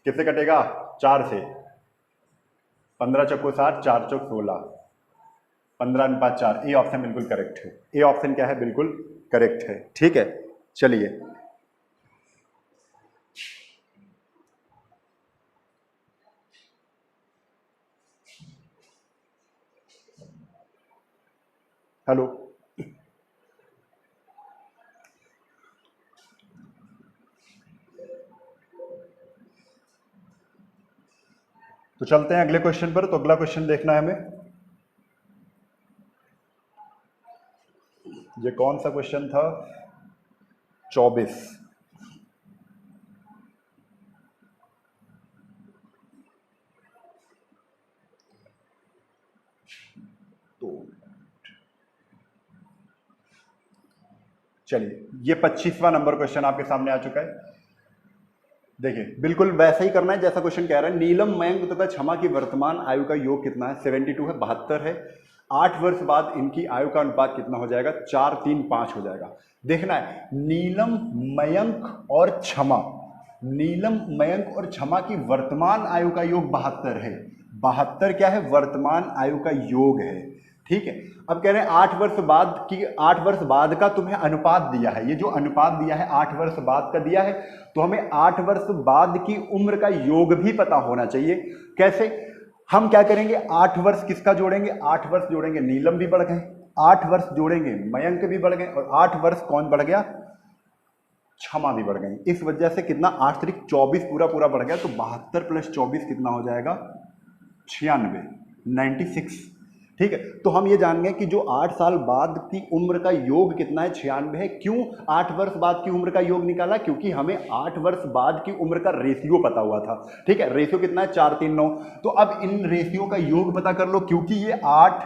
किससे कटेगा, 4 से, 15 चौको 60, 4 चौक 16, 15 अनुपात 4। ए ऑप्शन बिल्कुल करेक्ट है, ए ऑप्शन क्या है, बिल्कुल करेक्ट है। ठीक है, चलिए हेलो, तो चलते हैं अगले क्वेश्चन पर। तो अगला क्वेश्चन देखना है हमें, ये कौन सा क्वेश्चन था, 24। तो चलिए, ये 25वां नंबर क्वेश्चन आपके सामने आ चुका है। देखिए बिल्कुल वैसा ही करना है जैसा क्वेश्चन कह रहा है। नीलम, मयंक तथा क्षमा की वर्तमान आयु का योग कितना है, 72 है, 72 है। 8 वर्ष बाद इनकी आयु का अनुपात कितना हो जाएगा, 4 3 5 हो जाएगा। देखना है नीलम, मयंक और क्षमा, नीलम, मयंक और क्षमा की वर्तमान आयु का योग 72 है। 72 क्या है, वर्तमान आयु का योग है। ठीक है, अब कह रहे हैं 8 वर्ष बाद की, 8 वर्ष बाद का तुम्हें अनुपात दिया है, ये जो अनुपात दिया है 8 वर्ष बाद का दिया है, तो हमें 8 वर्ष बाद की उम्र का योग भी पता होना चाहिए। कैसे, हम क्या करेंगे, 8 वर्ष किसका जोड़ेंगे, 8 वर्ष जोड़ेंगे, नीलम भी बढ़ गए, 8 वर्ष जोड़ेंगे, मयंक भी बढ़ गए, और 8 वर्ष कौन बढ़ गया, क्षमा भी बढ़ गई। इस वजह से कितना, 8 तारीख 24 पूरा पूरा बढ़ गया। तो 72 प्लस 24 कितना हो जाएगा, 96, 96। ठीक है, तो हम ये जान गए कि जो 8 साल बाद की उम्र का योग कितना है, 96 है। क्यों 8 वर्ष बाद की उम्र का योग निकाला, क्योंकि हमें 8 वर्ष बाद की उम्र का रेशियो पता हुआ था। ठीक है, रेशियो कितना है, 4 3 9। तो अब इन रेशियो का योग पता कर लो, क्योंकि ये 8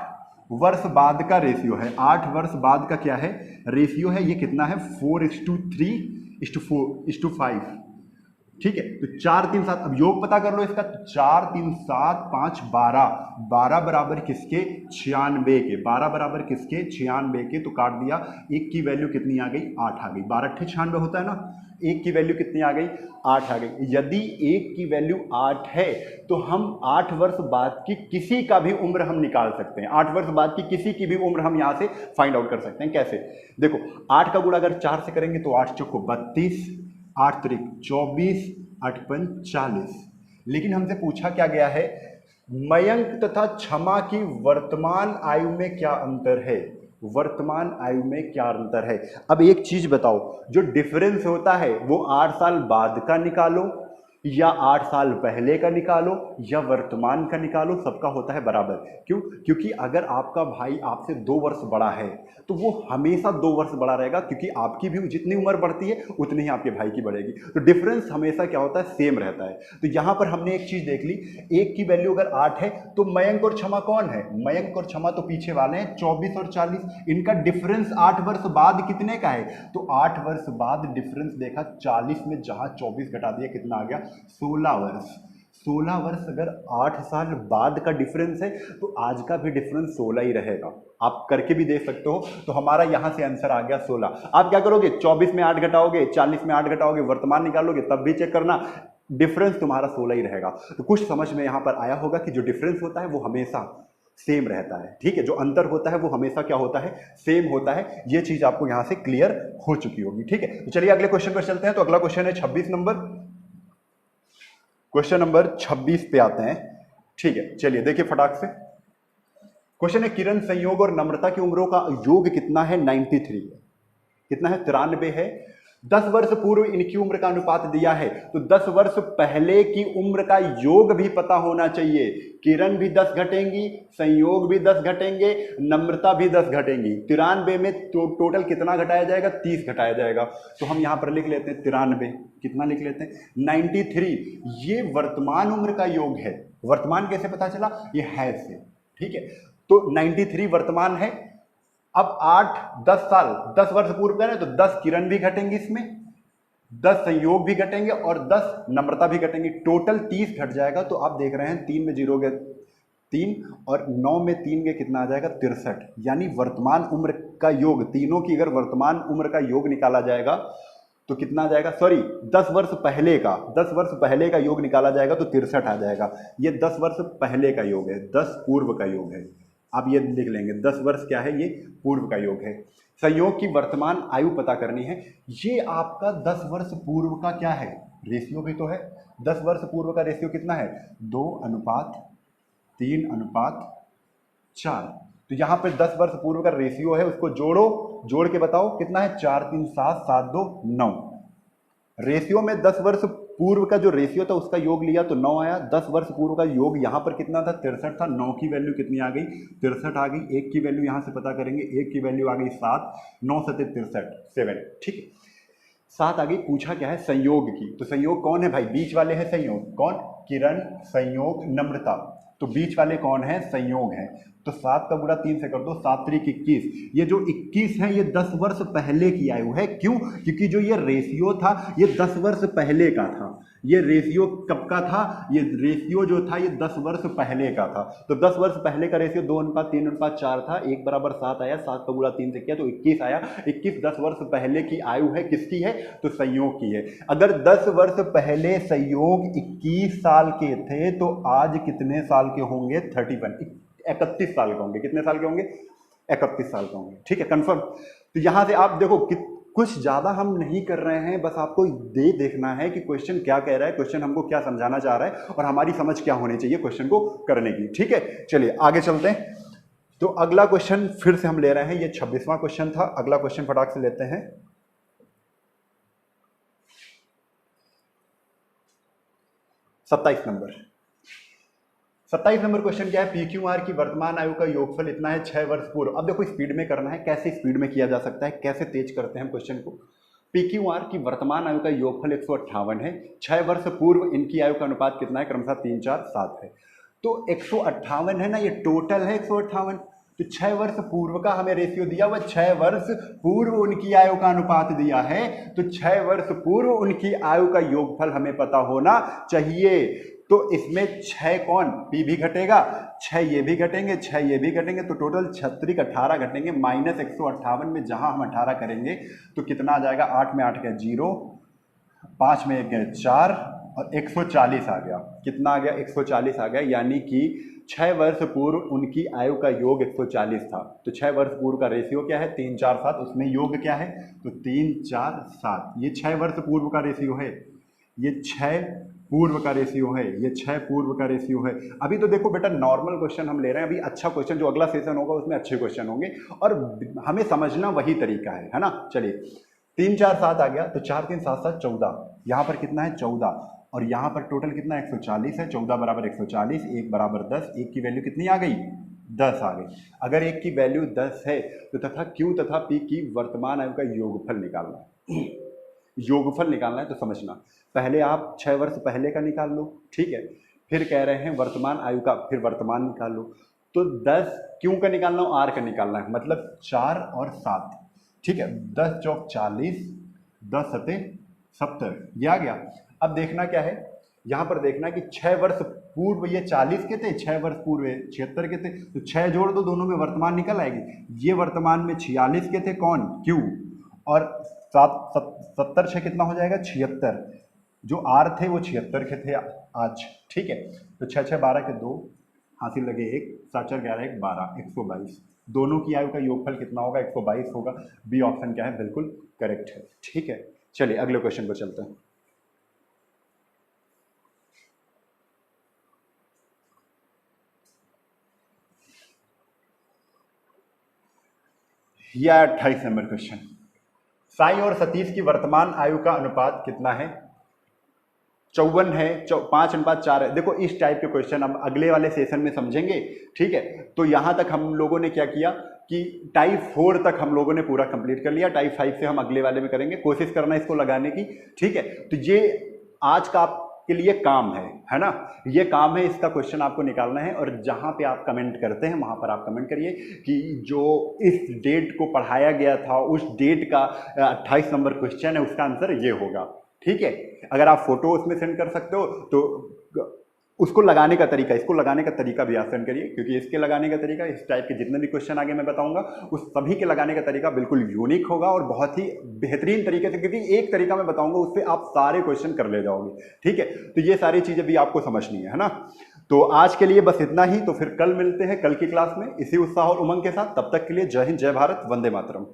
वर्ष बाद का रेशियो है, 8 वर्ष बाद का क्या है, रेशियो है। ये कितना है, 4:3:4:5। ठीक है, तो 4 3 7, अब योग पता कर लो इसका, 4 3 7 5 12, 12 बराबर किसके, 96 के, 12 बराबर किसके, 96 के। तो काट दिया, एक की वैल्यू कितनी आ गई, 8 आ गई। 12 8 96 होता है ना, एक की वैल्यू कितनी आ गई, 8 आ गई। यदि एक की वैल्यू 8 है तो हम 8 वर्ष बाद की किसी का भी उम्र हम निकाल सकते हैं, 8 वर्ष बाद की किसी की भी उम्र हम यहां से फाइंड आउट कर सकते हैं। कैसे, देखो 8 का गुणा अगर 4 से करेंगे तो 8 चौको 32, 8 त्रिक 24, 8 पंच 40। लेकिन हमसे पूछा क्या गया है, मयंक तथा क्षमा की वर्तमान आयु में क्या अंतर है, वर्तमान आयु में क्या अंतर है। अब एक चीज बताओ, जो डिफरेंस होता है वो 8 साल बाद का निकालो या 8 साल पहले का निकालो या वर्तमान का निकालो, सबका होता है बराबर। क्यों? क्योंकि अगर आपका भाई आपसे 2 वर्ष बड़ा है तो वो हमेशा 2 वर्ष बड़ा रहेगा, क्योंकि आपकी भी जितनी उम्र बढ़ती है उतनी ही आपके भाई की बढ़ेगी। तो डिफरेंस हमेशा क्या होता है? सेम रहता है। तो यहां पर हमने एक चीज देख ली, एक की वैल्यू अगर 8 है तो मयंक और क्षमा कौन है? मयंक और क्षमा तो पीछे वाले हैं, 24 और 40। इनका डिफरेंस 8 वर्ष बाद कितने का है? तो 8 वर्ष बाद डिफरेंस देखा, 40 में जहां 24 घटा दिया कितना आ गया? 16 वर्ष। 16 वर्ष अगर 8 साल बाद का डिफरेंस है तो आज का भी डिफरेंस 16 ही रहेगा। आप करके भी देख सकते हो। तो हमारा यहां से आंसर आ गया 16। आप क्या करोगे? 24 में 8 घटाओगे, 40 में 8 घटाओगे, वर्तमान निकालोगे, तब भी चेक करना डिफरेंस तुम्हारा 16 ही रहेगा। तो कुछ समझ में यहां पर आया होगा कि जो डिफरेंस होता है वो हमेशा सेम रहता है। ठीक है, जो अंतर होता है वो हमेशा क्या होता है? सेम होता है। ये चीज आपको यहां से क्लियर हो चुकी होगी। ठीक है, तो चलिए अगले क्वेश्चन पर चलते हैं। तो अगला क्वेश्चन है 26 नंबर। क्वेश्चन नंबर 26 पे आते हैं। ठीक है, चलिए देखिए फटाक से। क्वेश्चन है किरण, संयोग और नम्रता की उम्रों का योग कितना है? 93 है। कितना है? 93 है। 10 वर्ष पूर्व इनकी उम्र का अनुपात दिया है, तो 10 वर्ष पहले की उम्र का योग भी पता होना चाहिए। किरण भी 10 घटेंगी, संयोग भी 10 घटेंगे, नम्रता भी 10 घटेंगी। 93 में टोटल कितना घटाया जाएगा? 30 घटाया जाएगा। तो हम यहां पर लिख लेते हैं 93। कितना लिख लेते हैं? 93। ये वर्तमान उम्र का योग है। वर्तमान कैसे पता चला? ये है से। ठीक है, तो 93 वर्तमान है। अब 8 10 साल 10 वर्ष पूर्व करें तो 10 किरण भी घटेंगे, इसमें 10 संयोग भी घटेंगे और 10 नम्रता भी घटेंगे। टोटल 30 घट जाएगा। तो आप देख रहे हैं 3 में 0 गए 3 और 9 में 3 गए, कितना आ जाएगा? 63। यानी वर्तमान उम्र का योग, तीनों की अगर वर्तमान उम्र का योग निकाला जाएगा तो कितना आ जाएगा? सॉरी, 10 वर्ष पहले का, 10 वर्ष पहले का योग निकाला जाएगा तो 63 आ जाएगा। ये 10 वर्ष पहले का योग है, 10 पूर्व का योग है। आप ये लिख लेंगे 10 वर्ष क्या है? ये पूर्व का योग है। संयोग की वर्तमान आयु पता करनी है। ये आपका 10 वर्ष पूर्व का क्या है? रेशियो भी तो है। 10 वर्ष पूर्व का रेशियो कितना है? 2:3:4। तो यहां पे 10 वर्ष पूर्व का रेशियो है, उसको जोड़ो, जोड़ के बताओ कितना है? 4 3 7 7 2 9। रेशियो में 10 वर्ष पूर्व का जो रेशियो था उसका योग लिया तो 9 आया। 10 वर्ष पूर्व का योग यहां पर कितना था? 63 था। 9 की वैल्यू कितनी आ गई? 63 आ गई। 1 की वैल्यू यहां से पता करेंगे, 1 की वैल्यू आ गई 7, 9 7 63 7। ठीक है, 7 आ गई। पूछा क्या है? संयोग की। तो संयोग कौन है भाई? बीच वाले हैं संयोग। कौन? किरण, संयोग, नम्रता। तो बीच वाले कौन है? संयोग है। तो 7 का गुणा 3 से कर दो, 7 3 21। ये जो 21 है ये 10 वर्ष पहले की आयु है। क्यों? क्योंकि जो ये रेशियो था ये 10 वर्ष पहले का था। ये रेशियो कब का था? ये रेशियो जो था ये 10 वर्ष पहले का था। तो 10 वर्ष पहले का रेशियो 2:3:4 था। 1 बराबर 7 आया। 7 का गुणा 3 से किया तो 21 आया। 21 10 वर्ष पहले की आयु है। किसकी है? तो संयोग की है। अगर 10 वर्ष पहले संयोग 21 साल के थे तो आज कितने साल के होंगे? 31 साल के होंगे। कितने साल के होंगे? 31 साल के होंगे। ठीक है, कंफर्म। तो यहां से आप देखो कि कुछ ज्यादा हम नहीं कर रहे हैं, बस आपको देखना है कि क्वेश्चन क्या कह रहा है, क्वेश्चन हमको क्या समझाना चाह रहा है और हमारी समझ क्या होनी चाहिए क्वेश्चन को करने की। ठीक है, चलिए आगे चलते हैं। तो अगला क्वेश्चन फिर से हम ले रहे हैं, ये 26वां क्वेश्चन था। अगला क्वेश्चन फटाक से लेते हैं। 27 नंबर। 27 नंबर क्वेश्चन क्या है? पी क्यू आर की वर्तमान आयु का योगफल इतना है 6 वर्ष पूर्व। अब देखो स्पीड में करना है। कैसे स्पीड में किया जा सकता है, कैसे तेज करते हैं हम क्वेश्चन को। पी क्यू आर की वर्तमान आयु का योगफल 158 है। 6 वर्ष पूर्व इनकी आयु का अनुपात कितना है? क्रमशः 3 4 7 है। तो 158 है ना, ये टोटल है 158। तो 6 वर्ष पूर्व का हमें रेशियो दिया हुआ, 6 वर्ष पूर्व उनकी आयु का अनुपात दिया है। तो 6 वर्ष पूर्व उनकी आयु का योगफल हमें पता होना चाहिए। तो इसमें 6 कौन? पी भी घटेगा, 6 ये भी घटेंगे, 6 ये भी घटेंगे। तो टोटल 36 18 घटेंगे। माइनस 158 में जहां हम 18 करेंगे तो कितना आ जाएगा? 8 में 8 गया 0, 5 में 1 गया 4 और 140 आ गया। कितना आ गया? 140 आ गया। यानी कि 6 वर्ष पूर्व उनकी आयु का योग 140 था। तो 6 वर्ष पूर्व का रेशियो क्या है? 3 4 7। उसमें योग क्या है? तो 3 4 7। ये 6 वर्ष पूर्व का रेशियो है। ये 6 पूर्व का रेशियो है। ये 6 पूर्व का रेशियो है। अभी तो देखो बेटा नॉर्मल क्वेश्चन हम ले रहे हैं। अभी अच्छा क्वेश्चन जो अगला सेशन होगा उसमें अच्छे क्वेश्चन होंगे और हमें समझना वही तरीका है ना। चलिए 3 4 7 आ गया। तो 4 3 7 7 14। यहां पर कितना है? 14। और यहाँ पर टोटल कितना 140 है, 14 बराबर 140, 1 बराबर 10, 1 की वैल्यू कितनी आ गई 10 आ गई। अगर 1 की वैल्यू 10 है तो तथा Q तथा P की वर्तमान आयु का योगफल निकालना है। योगफल निकालना है तो समझना, पहले आप 6 वर्ष पहले का निकाल लो, ठीक है, फिर कह रहे हैं वर्तमान आयु का, फिर वर्तमान निकाल लो। तो 10 क्यों का निकालना हो, आर का निकालना है, मतलब 4 और 7, ठीक है, 10 चौक 40, 10 सते 70, ये आ गया। अब देखना क्या है, यहाँ पर देखना कि 6 वर्ष पूर्व ये 40 के थे, 6 वर्ष पूर्व 76 के थे, तो 6 जोड़ दो, दोनों में वर्तमान निकल आएगी। ये वर्तमान में 46 के थे, कौन क्यू, और 70 से कितना हो जाएगा 76, जो आर थे वो 76 के थे आज, ठीक है। तो 6 6 12 के 2, हासिल लगे 1, 7 4 11 1 12, 122, दोनों की आयु का योगफल कितना होगा 122 होगा। बी ऑप्शन क्या है, बिल्कुल करेक्ट है, ठीक है। चलिए अगले क्वेश्चन पर चलते हैं। यह 28 नंबर क्वेश्चन, साई और सतीश की वर्तमान आयु का अनुपात कितना है, 54 है, 5:4 है। देखो इस टाइप के क्वेश्चन हम अगले वाले सेशन में समझेंगे, ठीक है। तो यहां तक हम लोगों ने क्या किया कि टाइप 4 तक हम लोगों ने पूरा कंप्लीट कर लिया, टाइप 5 से हम अगले वाले में करेंगे, कोशिश करना इसको लगाने की, ठीक है। तो ये आज का आपके लिए काम है ना, ये काम है, इसका क्वेश्चन आपको निकालना है, और जहां पे आप कमेंट करते हैं वहां पर आप कमेंट करिए कि जो इस डेट को पढ़ाया गया था उस डेट का 28 नंबर क्वेश्चन है, उसका आंसर ये होगा, ठीक है। अगर आप फोटो उसमें सेंड कर सकते हो तो उसको लगाने का तरीका, इसको लगाने का तरीका भी आप सेंड करिए, क्योंकि इसके लगाने का तरीका, इस टाइप के जितने भी क्वेश्चन आगे मैं बताऊंगा उस सभी के लगाने का तरीका बिल्कुल यूनिक होगा और बहुत ही बेहतरीन तरीके से, क्योंकि एक तरीका मैं बताऊंगा उससे आप सारे क्वेश्चन कर ले जाओगे, ठीक है। तो ये सारी चीजें भी आपको समझनी है ना। तो आज के लिए बस इतना ही, तो फिर कल मिलते हैं कल की क्लास में इसी उत्साह और उमंग के साथ। तब तक के लिए जय हिंद, जय भारत, वंदे मातरम।